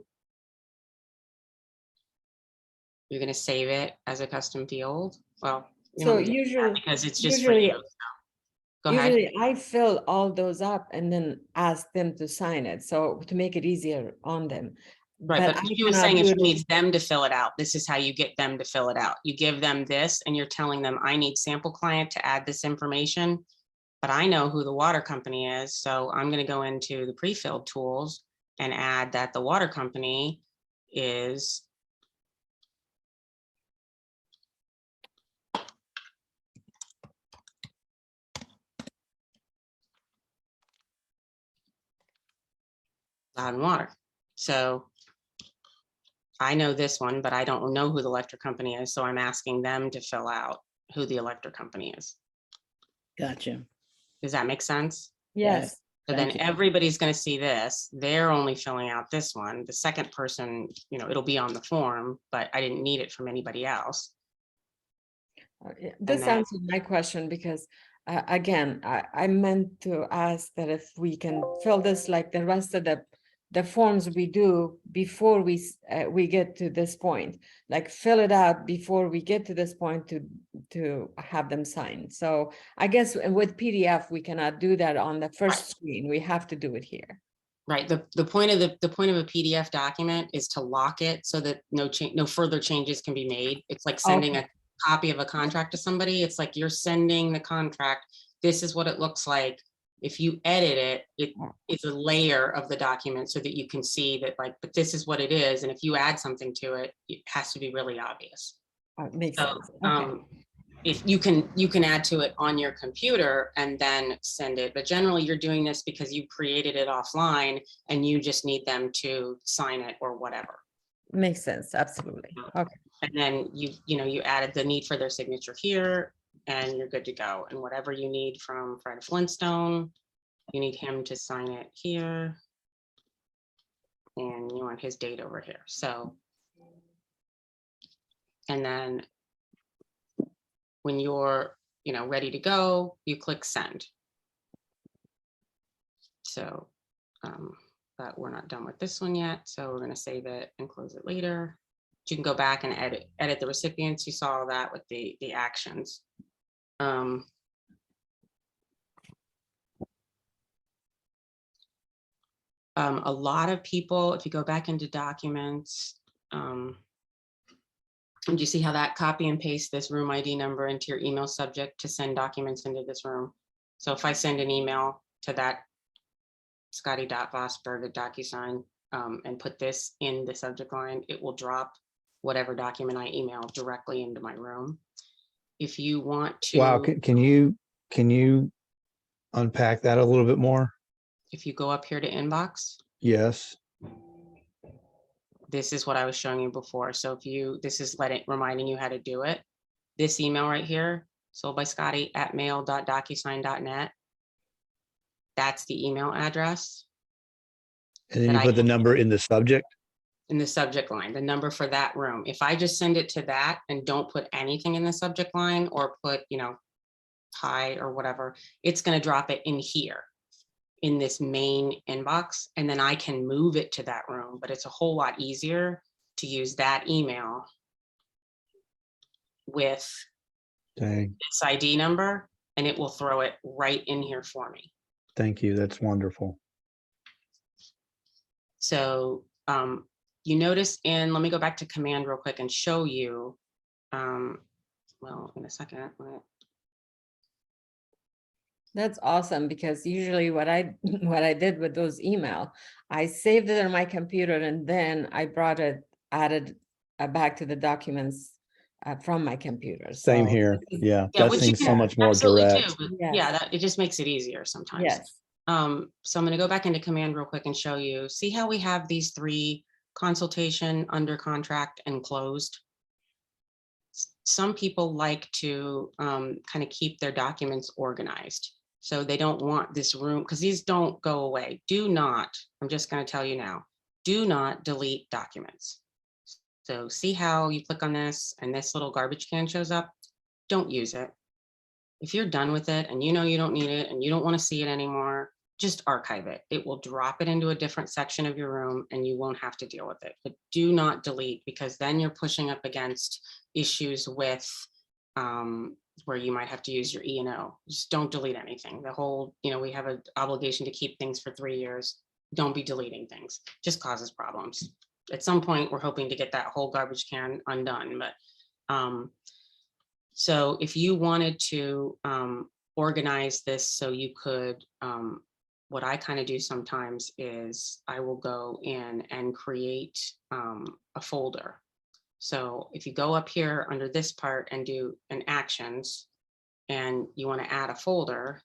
You're gonna save it as a custom field. Well, you So don't need to do that usually, because it's just for usually, you. Go ahead. usually I fill all those up and then ask them to sign it. So to make it easier on them. Right, But but I she was cannot saying if do she it. needs them to fill it out, this is how you get them to fill it out. You give them this and you're telling them, I need sample client to add this information. But I know who the water company is, so I'm gonna go into the pre-filled tools and add that the water company is Loud and Water. So I know this one, but I don't know who the electric company is, so I'm asking them to fill out who the electric company is. gotcha. Does that make sense? Yes, So Thank then you. everybody's gonna see this. They're only filling out this one. The second person, you know, it'll be on the form, but I didn't need it from anybody else. Yeah, this then- answered my question because again, I meant to ask that if we can fill this like the rest of the forms we do before we get to this point, like fill it out before we get to this point to have them sign. So I guess with PDF, we cannot do that on the first screen. We have to do it here. Right, the point of the point of a PDF document is to lock it so that no further changes can be made. It's like sending a copy of a contract to somebody. It's like you're sending the contract. This is what it looks like. If you edit it, it's a layer of the document so that you can see that, like, but this is what it is. And if you add something to it, it has to be really obvious. Makes So, sense. Okay. if you can add to it on your computer and then send it, but generally you're doing this because you created it offline and you just need them to sign it or whatever. Makes sense. Absolutely. Okay. And then you added the need for their signature here and you're good to go. And whatever you need from Fred Flintstone, you need him to sign it here. And you want his date over here. So, and then when you're, ready to go, you click send. So, but we're not done with this one yet. So we're going to save it and close it later. You can go back and edit the recipients. You saw that with the actions. A lot of people, if you go back into documents, and you see how that copy and paste this room ID number into your email subject to send documents into this room. So if I send an email to that Scotty.Vosberg at Docusign and put this in the subject line, it will drop whatever document I email directly into my room. If you want to, Wow, can you unpack that a little bit more? if you go up here to inbox, Yes. this is what I was showing you before. So this is reminding you how to do it. This email right here, sold by Scotty at mail.docusign.net. That's the email address. And then That you I put the can- number in the subject. In the subject line, the number for that room. If I just send it to that and don't put anything in the subject line or put, hi or whatever, it's going to drop it in here in this main inbox. And then I can move it to that room, but it's a whole lot easier to use that email with Dang, this ID number, and it will throw it right in here for me. thank you. That's wonderful. So you notice let me go back to command real quick and show you, well, in a second. That's awesome because usually what I did with those email, I saved it on my computer and then I added back to the documents from my computer. Same So here. this is- Yeah, Yeah, that which you seems so can much more absolutely do, direct. but Yes. yeah, that, it just makes it easier sometimes. Yes, So I'm gonna go back into command real quick and show you, see how we have these three: consultation, under contract, and closed. Some people like to kind of keep their documents organized. So they don't want this room, because these don't go away. Do not, I'm just gonna tell you now, do not delete documents. So see how you click on this and this little garbage can shows up? Don't use it. If you're done with it and you know you don't need it and you don't want to see it anymore, just archive it. It will drop it into a different section of your room and you won't have to deal with it. But do not delete, because then you're pushing up against issues with where you might have to use your E&O. Just don't delete anything. The whole, we have an obligation to keep things for 3 years. Don't be deleting things. Just causes problems. At some point, we're hoping to get that whole garbage can undone, but so if you wanted to organize this so you could, what I kind of do sometimes is I will go in and create a folder. So if you go up here under this part and do an actions and you want to add a folder,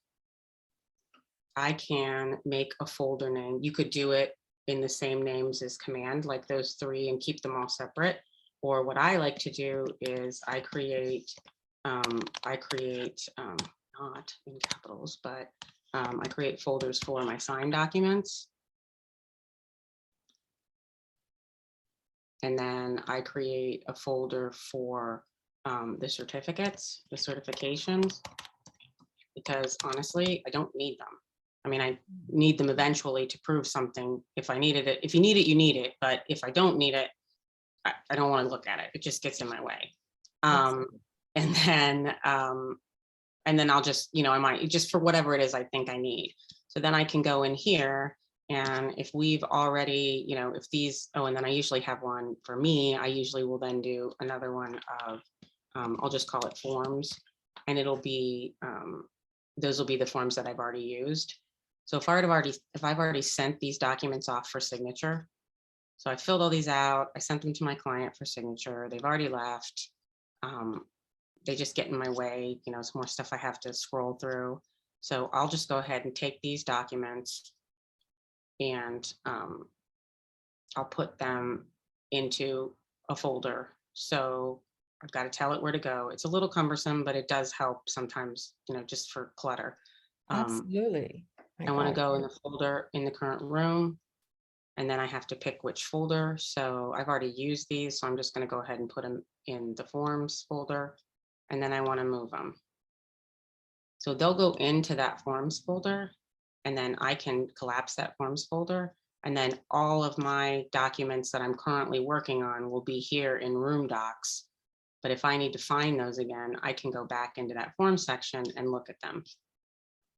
I can make a folder name. You could do it in the same names as command, like those three, and keep them all separate. Or what I like to do is I create not in capitals, but I create folders for my signed documents. And then I create a folder for the certificates, the certifications, because honestly, I don't need them. I mean, I need them eventually to prove something if I needed it. If you need it, you need it. But if I don't need it, I don't want to look at it. It just gets in my way. And then I'll just, I might just for whatever it is I think I need. So then I can go in here, and if we've already, if these, and then I usually have one for me, I usually will then do another one of, I'll just call it forms, and it'll be, those will be the forms that I've already used. So if I've already sent these documents off for signature, so I filled all these out, I sent them to my client for signature, they've already left. They just get in my way, it's more stuff I have to scroll through. So I'll just go ahead and take these documents and I'll put them into a folder. So I've got to tell it where to go. It's a little cumbersome, but it does help sometimes, just for clutter. absolutely. I want to go in the folder in the current room, and then I have to pick which folder. So I've already used these, so I'm just going to go ahead and put them in the forms folder, and then I want to move them. So they'll go into that forms folder, and then I can collapse that forms folder. And then all of my documents that I'm currently working on will be here in room docs. But if I need to find those again, I can go back into that form section and look at them.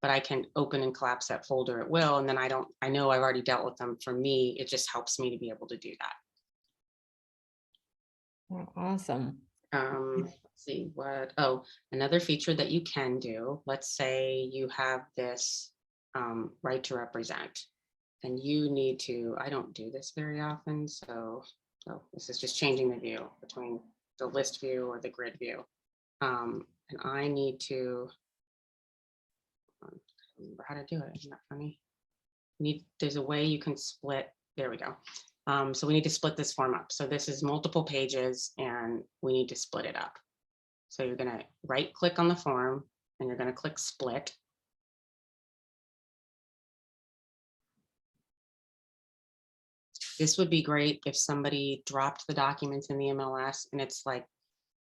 But I can open and collapse that folder at will. And then I know I've already dealt with them. For me, it just helps me to be able to do that. Oh, awesome. Let's see what, another feature that you can do. Let's say you have this right to represent, and you need to, I don't do this very often. So this is just changing the view between the list view or the grid view. And I need to, I don't remember how to do it. Isn't that funny? There's a way you can split. There we go. So we need to split this form up. So this is multiple pages and we need to split it up. So you're going to right click on the form and you're going to click split. This would be great if somebody dropped the documents in the MLS and it's like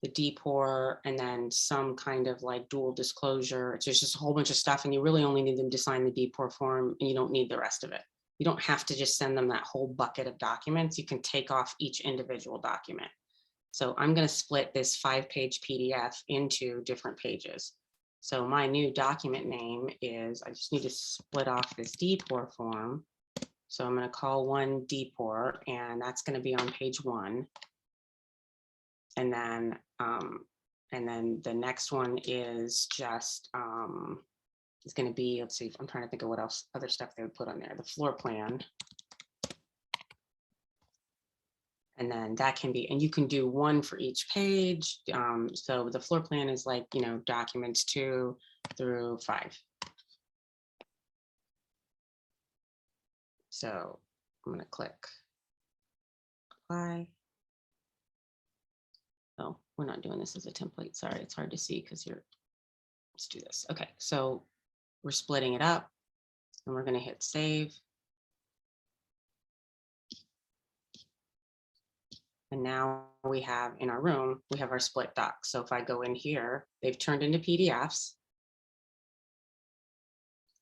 the DPOR and then some kind of like dual disclosure. It's just a whole bunch of stuff and you really only need them to sign the DPOR form and you don't need the rest of it. You don't have to just send them that whole bucket of documents. You can take off each individual document. So I'm going to split this 5-page PDF into different pages. So my new document name is, I just need to split off this DPOR form. So I'm going to call one DPOR, and that's going to be on page 1. And then the next one is just, it's going to be, let's see, I'm trying to think of what else, other stuff they would put on there, the floor plan. And then that can be, and you can do one for each page. So the floor plan is like, you know, documents 2 through 5. So I'm gonna click apply. Oh, we're not doing this as a template. Sorry, it's hard to see because you're, let's do this. Okay, so we're splitting it up and we're gonna hit save. And now we have in our room, we have our split docs. So if I go in here, they've turned into PDFs.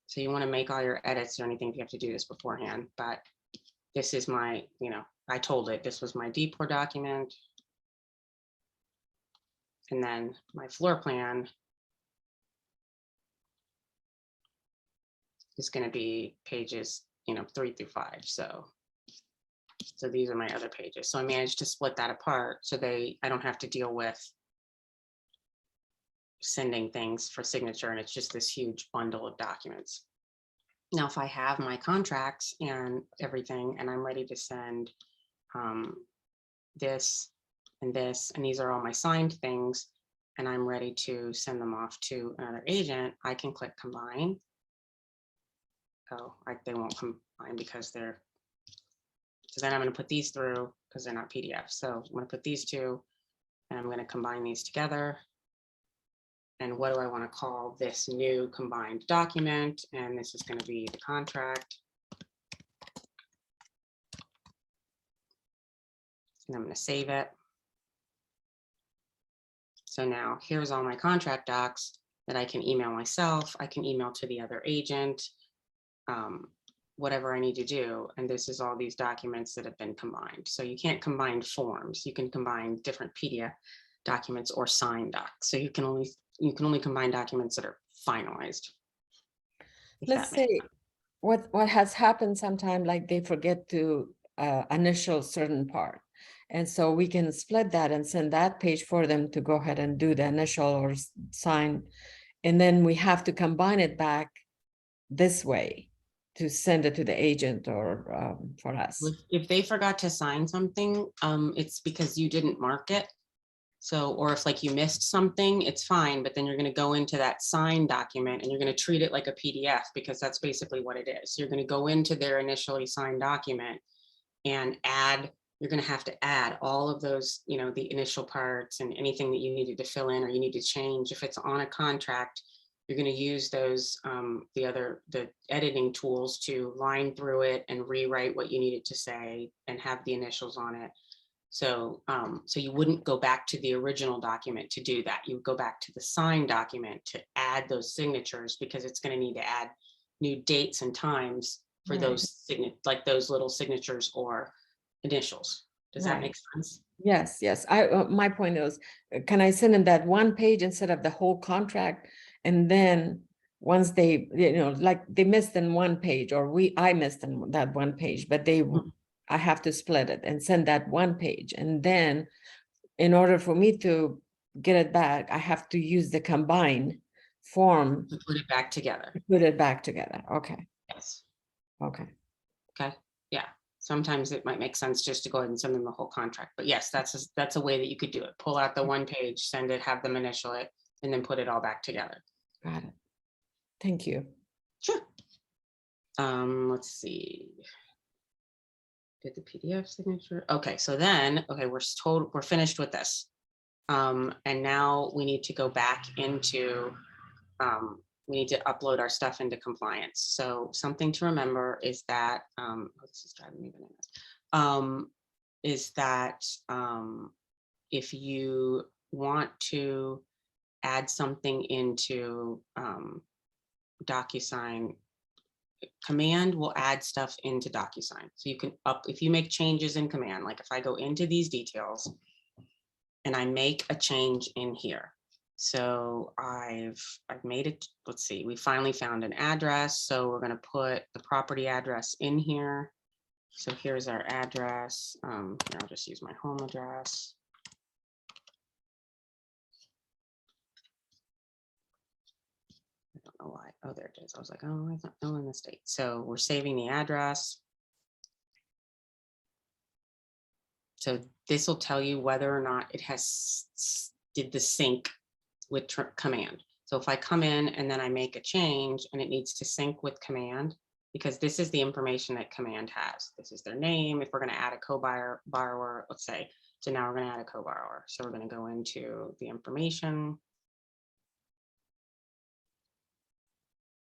So you want to make all your edits or anything, if you have to do this beforehand, but this is my, you know, I told it this was my D4 document. And then my floor plan is going to be pages, you know, 3 through 5. So these are my other pages. So I managed to split that apart so I don't have to deal with sending things for signature, and it's just this huge bundle of documents. Now, if I have my contracts and everything, and I'm ready to send this and this, and these are all my signed things, and I'm ready to send them off to another agent, I can click combine. Oh, they won't combine because they're, so then I'm going to put these through because they're not PDF. So I'm going to put these two and I'm going to combine these together. And what do I want to call this new combined document? And this is going to be the contract. And I'm going to save it. So now here's all my contract docs that I can email myself. I can email to the other agent, whatever I need to do. And this is all these documents that have been combined. So you can't combine forms. You can combine different PDF documents or signed docs. So you can only combine documents that are finalized. Let's say what has happened sometime, like they forget to initial certain part. And so we can split that and send that page for them to go ahead and do the initial or sign. And then we have to combine it back this way to send it to the agent or for us. If they forgot to sign something, it's because you didn't mark it. So, or if like you missed something, it's fine, but then you're going to go into that signed document and you're going to treat it like a PDF because that's basically what it is. You're going to go into their initially signed document and you're going to have to add all of those, you know, the initial parts and anything that you needed to fill in or you need to change. If it's on a contract, you're going to use those, the editing tools to line through it and rewrite what you needed to say and have the initials on it. So, so you wouldn't go back to the original document to do that. You would go back to the signed document to add those signatures because it's going to need to add new dates and times for Right. those like those little signatures or initials. Does that Right. make sense? Yes, yes. My point is, can I send them that one page instead of the whole contract? And then once they, you know, like they missed in one page or I missed in that one page, but I have to split it and send that one page. And then in order for me to get it back, I have to use the combine form To put it back together. to put it back together. Okay, Yes. okay. Okay. Yeah. Sometimes it might make sense just to go ahead and send them the whole contract. But yes, that's a way that you could do it. Pull out the one page, send it, have them initial it, and then put it all back together. Got it. Thank you. Sure. Let's see. Did the PDF signature? Okay, so then, okay, we're finished with this. And now we need to go back into, we need to upload our stuff into compliance. So something to remember is that, oh, this is driving me bananas. Is that if you want to add something into Docusign, Command will add stuff into Docusign. So you can if you make changes in Command, like if I go into these details and I make a change in here. So I've made it, let's see, we finally found an address. So we're going to put the property address in here. So here's our address. Here, I'll just use my home address. I don't know why. Oh, there it is. I was like, oh, it's not in the state. So we're saving the address. So this will tell you whether or not it has did the sync with command. So if I come in and then I make a change and it needs to sync with command, because this is the information that command has. This is their name. If we're going to add a co-borrower, let's say, so now we're going to add a co-borrower. So we're going to go into the information.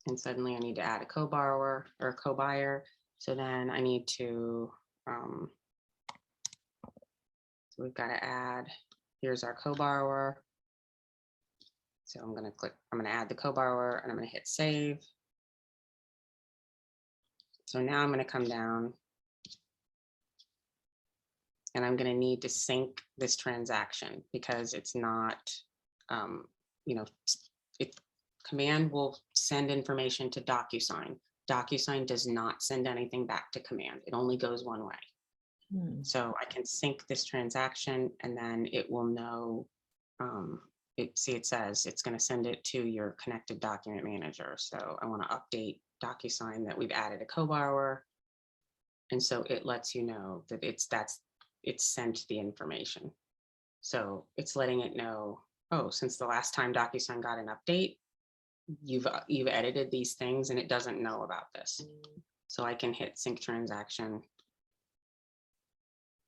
And suddenly I need to add a co-borrower or a co-buyer. So then I need to, so we've got to add, here's our co-borrower. So I'm going to click, I'm going to add the co-borrower and I'm going to hit save. So now I'm going to come down and I'm going to need to sync this transaction because it's not, you know, command will send information to Docusign. Docusign does not send anything back to command. It only goes one way. So I can sync this transaction and then it will know, it says it's going to send it to your connected document manager. So I want to update Docusign that we've added a co-borrower. And so it lets you know that it's sent the information. So it's letting it know, oh, since the last time Docusign got an update, you've edited these things and it doesn't know about this. So I can hit sync transaction.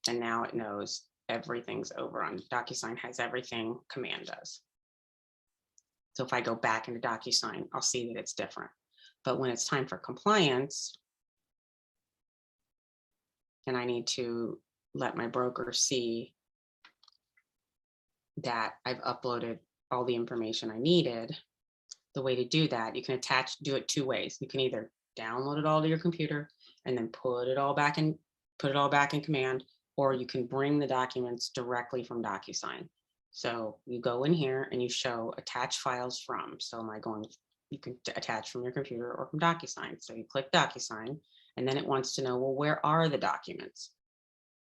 And now it knows everything's over on Docusign, has everything command does. So if I go back into Docusign, I'll see that it's different. But when it's time for compliance, and I need to let my broker see that I've uploaded all the information I needed, the way to do that, you can do it two ways. You can either download it all to your computer and then put it all back in command, or you can bring the documents directly from Docusign. So you go in here and you show attach files from. So am I going, you can attach from your computer or from Docusign. So you click Docusign and then it wants to know, well, where are the documents?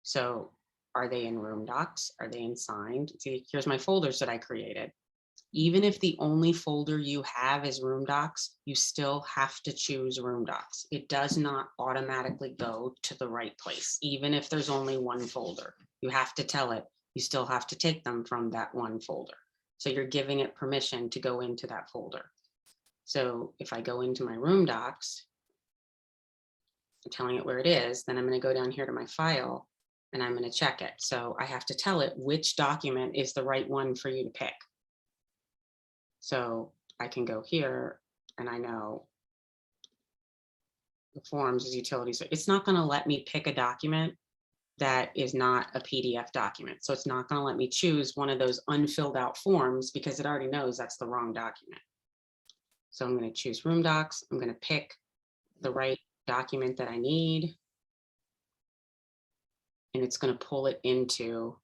So are they in Room Docs? Are they in Signed? See, here's my folders that I created. Even if the only folder you have is Room Docs, you still have to choose Room Docs. It does not automatically go to the right place, even if there's only one folder. You have to tell it, you still have to take them from that one folder. So you're giving it permission to go into that folder. So if I go into my Room Docs, I'm telling it where it is, then I'm going to go down here to my file and I'm going to check it. So I have to tell it which document is the right one for you to pick. So I can go here and I know the forms is utilities. It's not going to let me pick a document that is not a PDF document. So it's not going to let me choose one of those unfilled out forms because it already knows that's the wrong document. So I'm going to choose Room Docs. I'm going to pick the right document that I need. And it's going to pull it into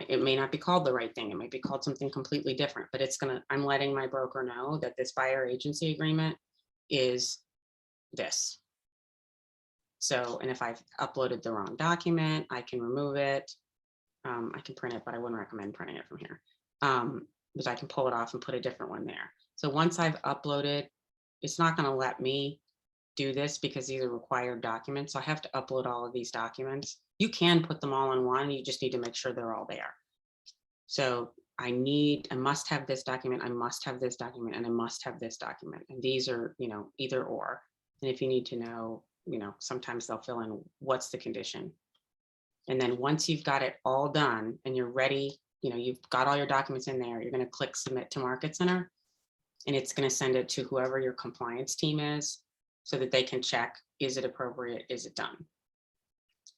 it may not be called the right thing. It might be called something completely different, but I'm letting my broker know that this buyer agency agreement is this. So, and if I've uploaded the wrong document, I can remove it. I can print it, but I wouldn't recommend printing it from here. But I can pull it off and put a different one there. So once I've uploaded, it's not going to let me do this because these are required documents. So I have to upload all of these documents. You can put them all in one. You just need to make sure they're all there. So I must have this document. I must have this document and I must have this document. And these are, either or. And if you need to know, sometimes they'll fill in what's the condition. And then once you've got it all done and you're ready, you've got all your documents in there, you're going to click submit to Market Center and it's going to send it to whoever your compliance team is so that they can check, is it appropriate? Is it done?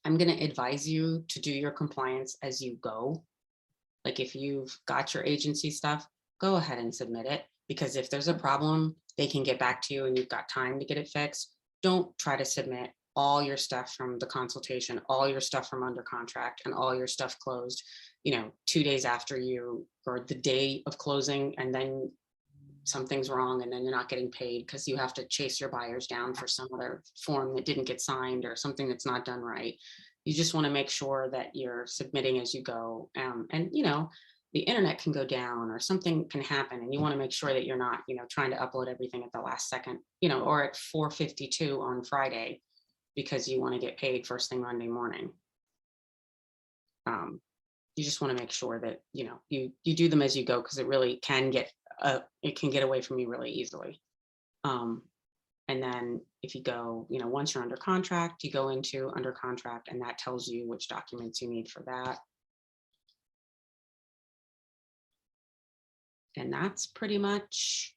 I'm going to advise you to do your compliance as you go. Like if you've got your agency stuff, go ahead and submit it, because if there's a problem, they can get back to you and you've got time to get it fixed. Don't try to submit all your stuff from the consultation, all your stuff from under contract and all your stuff closed, 2 days after or the day of closing, and then something's wrong and then you're not getting paid because you have to chase your buyers down for some other form that didn't get signed or something that's not done right. You just want to make sure that you're submitting as you go. And the internet can go down or something can happen and you want to make sure that you're not, trying to upload everything at the last second, or at 4:52 on Friday because you want to get paid first thing Monday morning. you just want to make sure that, you know, you do them as you go, because it really can get, it can get away from you really easily. And then if you go, you know, once you're under contract, you go into under contract, and that tells you which documents you need for that. And that's pretty much,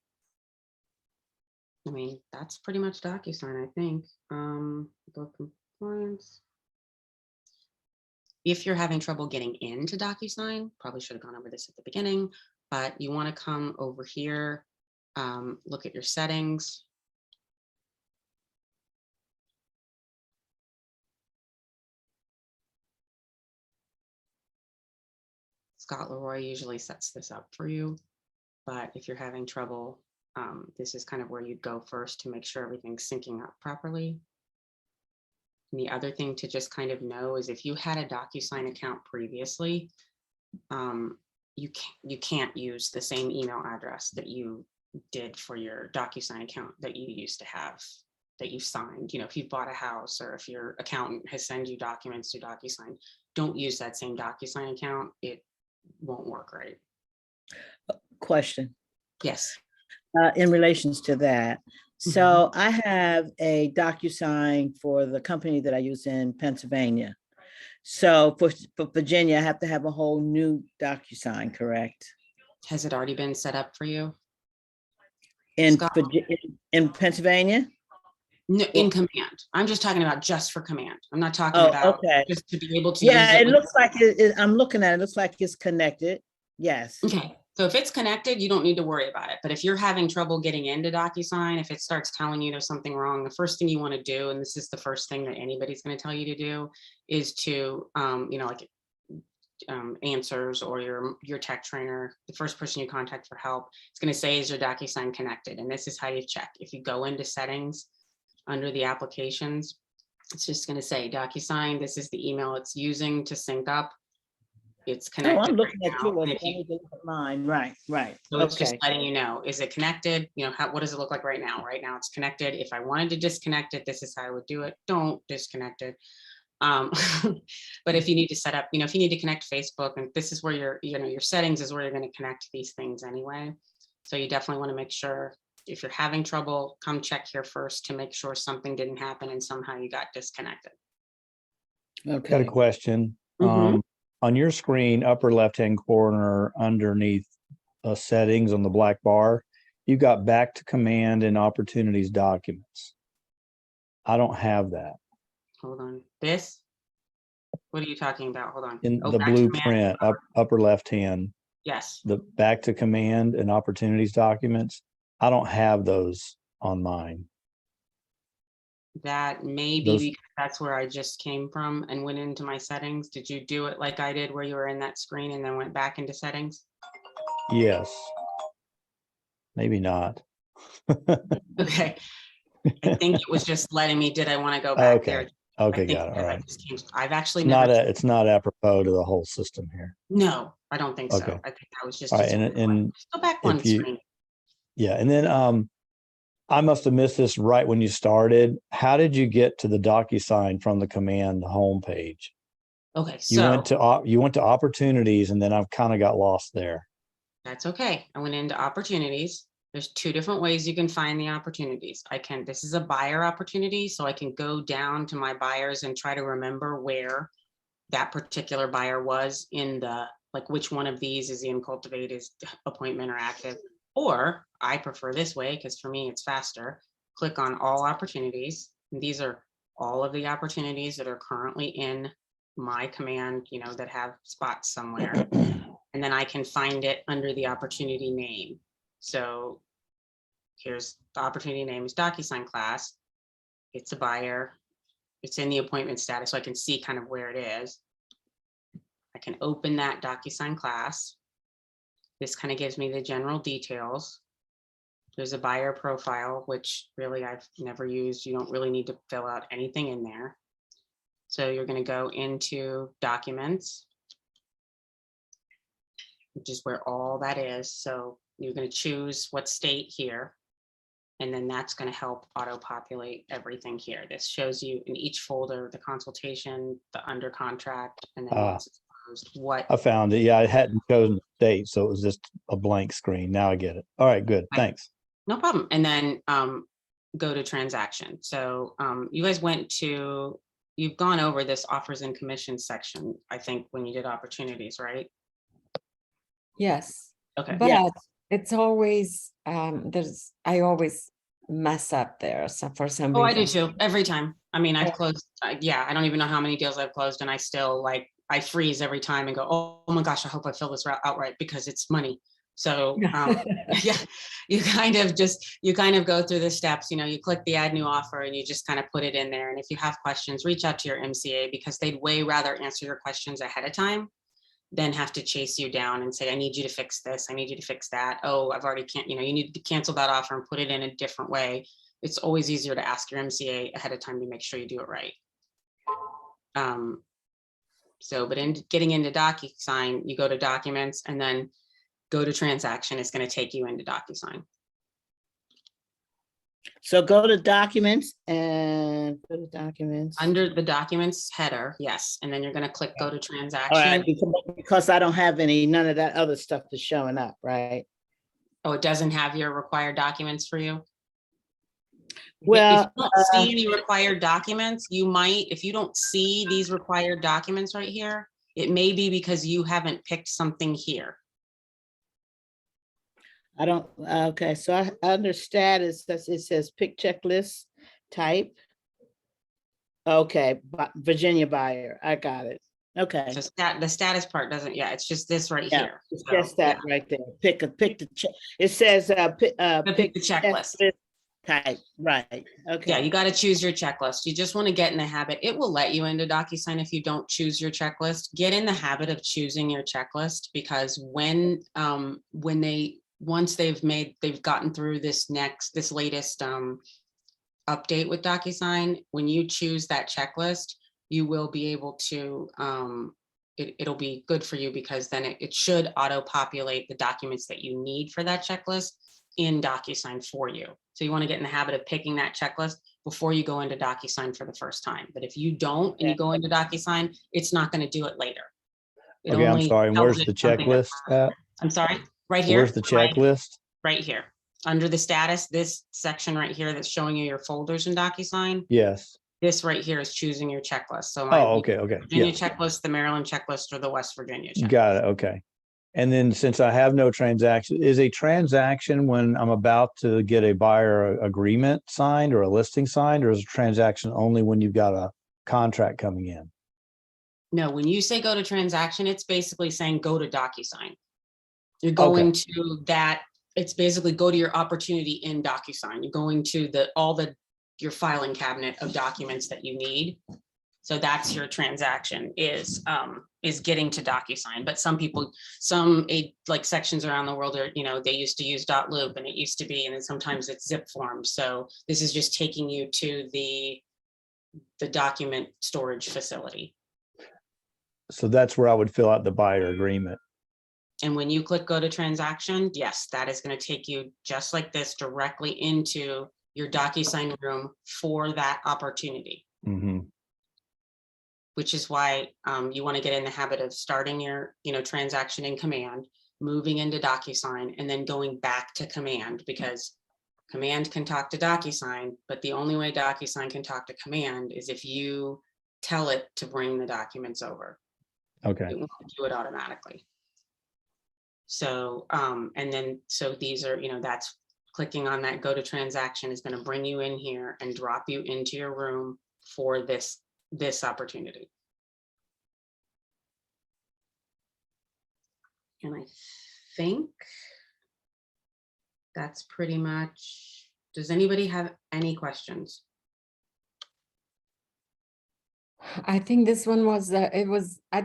I mean, that's pretty much DocuSign, I think. Book compliance. If you're having trouble getting into DocuSign, probably should have gone over this at the beginning, but you want to come over here, look at your settings. Scott Leroy usually sets this up for you, but if you're having trouble, this is kind of where you'd go first to make sure everything's syncing up properly. And the other thing to just kind of know is if you had a DocuSign account previously, you can't use the same email address that you did for your DocuSign account that you used to have, that you signed. You know, if you bought a house or if your accountant has sent you documents to DocuSign, don't use that same DocuSign account. It won't work right. Question. Yes. In relations to that. So I have a DocuSign for the company that I use in Pennsylvania. So for Virginia, I have to have a whole new DocuSign, correct? Has it already been set up for you? In Scott? in Pennsylvania? No, in command. I'm just talking about just for command. I'm not talking Oh, about okay. just to be able to use Yeah, it. it looks like I'm looking at it, looks like it's connected. Yes. Okay, so if it's connected, you don't need to worry about it. But if you're having trouble getting into DocuSign, if it starts telling you there's something wrong, the first thing you want to do, and this is the first thing that anybody's going to tell you to do, is to, you know, like Answers or your tech trainer, the first person you contact for help, it's going to say, is your DocuSign connected? And this is how you check. If you go into settings under the applications, it's just going to say DocuSign, this is the email it's using to sync up. It's Oh, connected. I'm looking right at now. yours. And I if you- need to look at mine. Right. So it's just Okay. letting you know, is it connected? You know, what does it look like right now? Right now it's connected. If I wanted to disconnect it, this is how I would do it. Don't disconnect it. But if you need to set up, you know, if you need to connect Facebook, and this is where your settings is where you're going to connect these things anyway. So you definitely want to make sure, if you're having trouble, come check here first to make sure something didn't happen and somehow you got disconnected. Got a Okay. question. Mhm. On your screen, upper left-hand corner underneath settings on the black bar, you got back to command and opportunities documents. I don't have that. Hold on. This? What are you talking about? Hold on. In Oh, the back to command. blueprint, upper left-hand, Yes. the back to command and opportunities documents. I don't have those on mine. That may be Those- because that's where I just came from and went into my settings. Did you do it like I did, where you were in that screen and then went back into settings? Yes. Maybe not. Okay. I think it was just letting me, did I want to go back there? Okay. Okay, I think got it. All because I right. just changed. I've actually It's never. it's not apropos to the whole system here. No, I don't think so. Okay. I think that was just. All right, a and- screen one. and Just go back one if you- screen. Yeah, and then I must have missed this right when you started. How did you get to the DocuSign from the command homepage? Okay, You went so to you went to opportunities, and then I've kind of got lost there. that's okay. I went into opportunities. There's two different ways you can find the opportunities. This is a buyer opportunity, so I can go down to my buyers and try to remember where that particular buyer was in like which one of these is in cultivate, is appointment or active. Or I prefer this way because for me it's faster. Click on all opportunities. And these are all of the opportunities that are currently in my command, you know, that have spots somewhere. And then I can find it under the opportunity name. So here's the opportunity name is DocuSign class. It's a buyer. It's in the appointment status, so I can see kind of where it is. I can open that DocuSign class. This kind of gives me the general details. There's a buyer profile, which really I've never used. You don't really need to fill out anything in there. So you're going to go into documents, which is where all that is. So you're going to choose what state here. And then that's going to help auto-populate everything here. This shows you in each folder, the consultation, the under contract, and then once it's what, I found it. Yeah, I hadn't chosen the date, so it was just a blank screen. Now I get it. All right, good. Thanks. no problem. And then go to transaction. So you guys you've gone over this offers and commissions section, I think, when you did opportunities, right? Yes, Okay. Yeah. but it's always, I always mess up there, so for some Oh, I do reason. too, every time. I mean, I've Yeah. closed, yeah, I don't even know how many deals I've closed and I still like, I freeze every time and go, oh my gosh, I hope I fill this route outright because it's money. So, yeah, you kind of go through the steps, you click the add new offer and you just kind of put it in there. And if you have questions, reach out to your MCA because they'd way rather answer your questions ahead of time than have to chase you down and say, I need you to fix this. I need you to fix that. Oh, I've already you need to cancel that offer and put it in a different way. It's always easier to ask your MCA ahead of time to make sure you do it right. But in getting into Docusign, you go to documents and then go to transaction. It's going to take you into Docusign. So go to documents and go to documents. Under the documents header, yes. And then you're going to click go to All transaction. right, because I don't have none of that other stuff is showing up, right? Oh, it doesn't have your required documents for you? Well, if you don't see any required documents, you might, if you don't see these required documents right here, it may be because you haven't picked something here. I don't, okay, so I under status, it says pick checklist type. Okay, Virginia buyer, I got it. Okay, So the status part doesn't, yeah, it's just this right yeah, here. it's So, just that right there. Pick the check. It says pick pick the checklist. type, right, okay. Yeah, you got to choose your checklist. You just want to get in the habit. It will let you into DocuSign if you don't choose your checklist. Get in the habit of choosing your checklist because once they've gotten through this latest update with DocuSign, when you choose that checklist, you will be able to, it'll be good for you because then it should auto-populate the documents that you need for that checklist in DocuSign for you. So you want to get in the habit of picking that checklist before you go into DocuSign for the first time. But if you don't and you go into DocuSign, it's not going to do it later. It Okay, I'm only sorry. And tells where's it the something that- checklist at? I'm sorry, right here. Where's the checklist? Right here. Under the status, this section right here that's showing you your folders in DocuSign. Yes. This right here is choosing your checklist. So Oh, okay, okay. Virginia Yeah, checklist, the Maryland checklist, or the West Virginia checklist. got it. Okay. And then since I have no transaction, is a transaction when I'm about to get a buyer agreement signed or a listing signed, or is a transaction only when you've got a contract coming in? No, when you say go to transaction, it's basically saying go to DocuSign. You're going to that, it's basically go to your opportunity in DocuSign. You're going to your filing cabinet of documents that you need. So that's your transaction is getting to DocuSign. But some people, like sections around the world are, they used to use .loop and it used to be, and then sometimes it's zip forms. So this is just taking you to the document storage facility. So that's where I would fill out the buyer agreement. And when you click go to transaction, yes, that is going to take you just like this directly into your DocuSign room for that opportunity. Mm-hmm. Which is why you want to get in the habit of starting your transaction in command, moving into DocuSign, and then going back to command, because command can talk to DocuSign, but the only way DocuSign can talk to command is if you tell it to bring the documents over. Okay. It won't do it automatically. So so these are, that's clicking on that go to transaction is going to bring you in here and drop you into your room for this opportunity. And I think that's pretty much, does anybody have any questions? I think this one was, I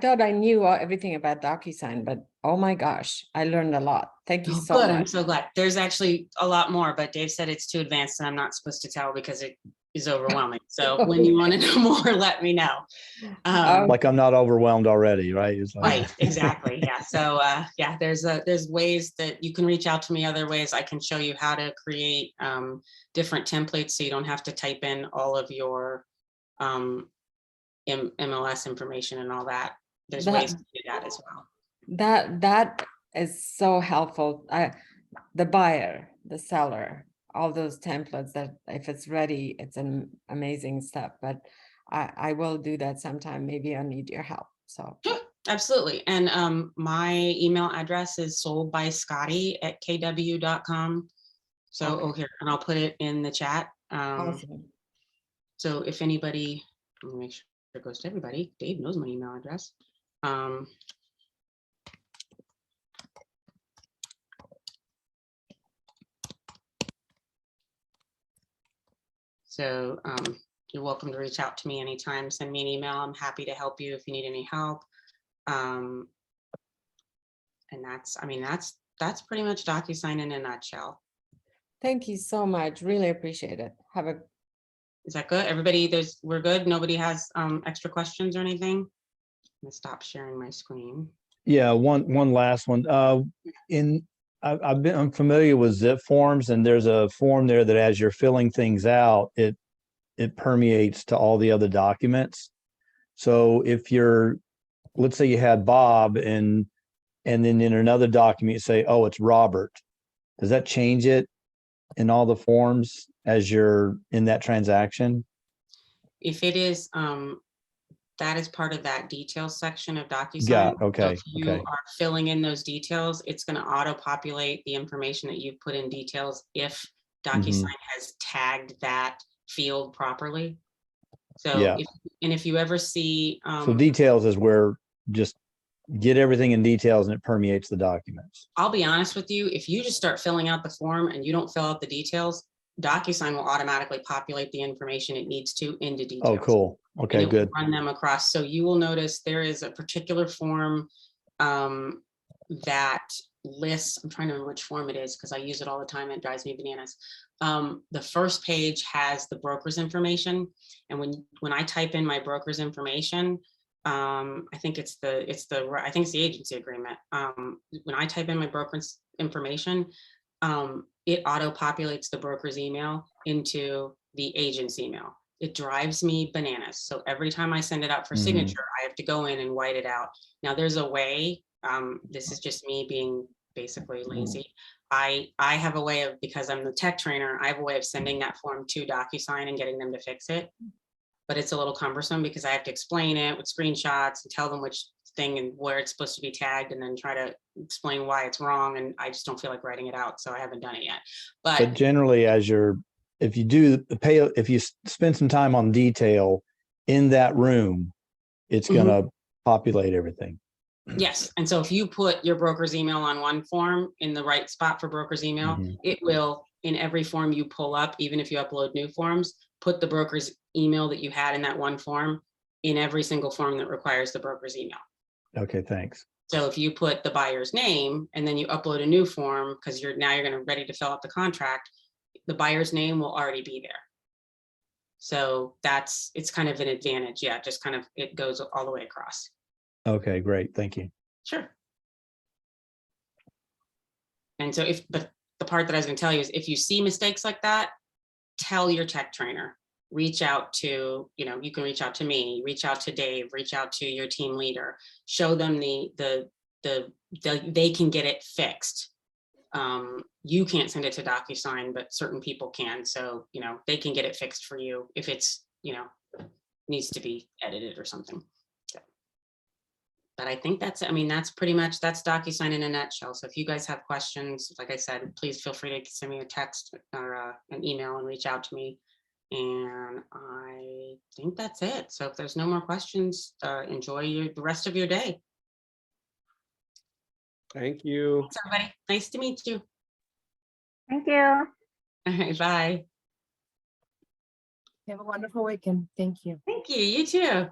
thought I knew everything about DocuSign, but oh my gosh, I learned a lot. Thank you Oh, so good, I'm much. so glad. There's actually a lot more, but Dave said it's too advanced and I'm not supposed to tell because it is overwhelming. So when you want to know more, let me know. Like I'm not overwhelmed already, right? It's like... Right, exactly. Yeah. So yeah, there's ways that you can reach out to me. Other ways I can show you how to create different templates so you don't have to type in all of your MLS information and all that. there's That- ways to do that as well. That is so helpful. The buyer, the seller, all those templates that if it's ready, it's an amazing step, but I will do that sometime. Maybe I need your help. So Sure, absolutely. And my email address is soldbyscotty@kw.com. So, Okay. oh, here, and I'll put it in the chat. awesome. So if anybody, let me make sure it goes to everybody. Dave knows my email address. So you're welcome to reach out to me anytime. Send me an email. I'm happy to help you if you need any help. And that's, I mean, that's pretty much DocuSign in a nutshell. Thank you so much. Really appreciate it. Have a Is that good? Everybody, we're good. Nobody has extra questions or anything? I'm gonna stop sharing my screen. Yeah, one last one. I'm familiar with zip forms, and there's a form there that as you're filling things out, it permeates to all the other documents. So if let's say you had Bob and then in another document you say, oh, it's Robert, does that change it in all the forms as you're in that transaction? If it is, that is part of that details section of DocuSign. Yeah, So okay, if you okay. are filling in those details, it's going to auto-populate the information that you put in details if DocuSign has tagged that field properly. So Yeah. if you ever see, So details is where just get everything in details and it permeates the documents. I'll be honest with you, if you just start filling out the form and you don't fill out the details, DocuSign will automatically populate the information it needs to into details. Oh, cool. Okay, and it will good. run them across. So you will notice there is a particular form that lists, I'm trying to remember which form it is because I use it all the time. It drives me bananas. The first page has the broker's information. And when I type in my broker's information, I think it's the agency agreement. When I type in my broker's information, it auto-populates the broker's email into the agent's email. It drives me bananas. So every time I send it out for signature, I have to go in and white it out. Now there's a way, this is just me being basically lazy. I have a way of, because I'm the tech trainer, I have a way of sending that form to DocuSign and getting them to fix it. But it's a little cumbersome because I have to explain it with screenshots and tell them which thing and where it's supposed to be tagged and then try to explain why it's wrong. And I just don't feel like writing it out. So I haven't done it yet. But generally, if you spend some time on detail in that room, it's gonna populate everything. Yes. And so if you put your broker's email on one form in the right spot for broker's email, it will, in every form you pull up, even if you upload new forms, put the broker's email that you had in that one form in every single form that requires the broker's email. Okay, thanks. So if you put the buyer's name and then you upload a new form, because you're going to ready to fill out the contract, the buyer's name will already be there. So it's kind of an advantage. Yeah, just kind of, it goes all the way across. Okay, great. Thank you. Sure. And so but the part that I was going to tell you is if you see mistakes like that, tell your tech trainer, reach out to, you can reach out to me, reach out to Dave, reach out to your team leader, show them they can get it fixed. You can't send it to DocuSign, but certain people can. So, they can get it fixed for you if it's, needs to be edited or something. So, but I think that's pretty much, that's DocuSign in a nutshell. So if you guys have questions, like I said, please feel free to send me a text or an email and reach out to me. And I think that's it. So if there's no more questions, enjoy the rest of your day. Thank you. Thanks, everybody. Nice to meet you. Thank you. All right, bye. You have a wonderful weekend. Thank you. Thank you. You too.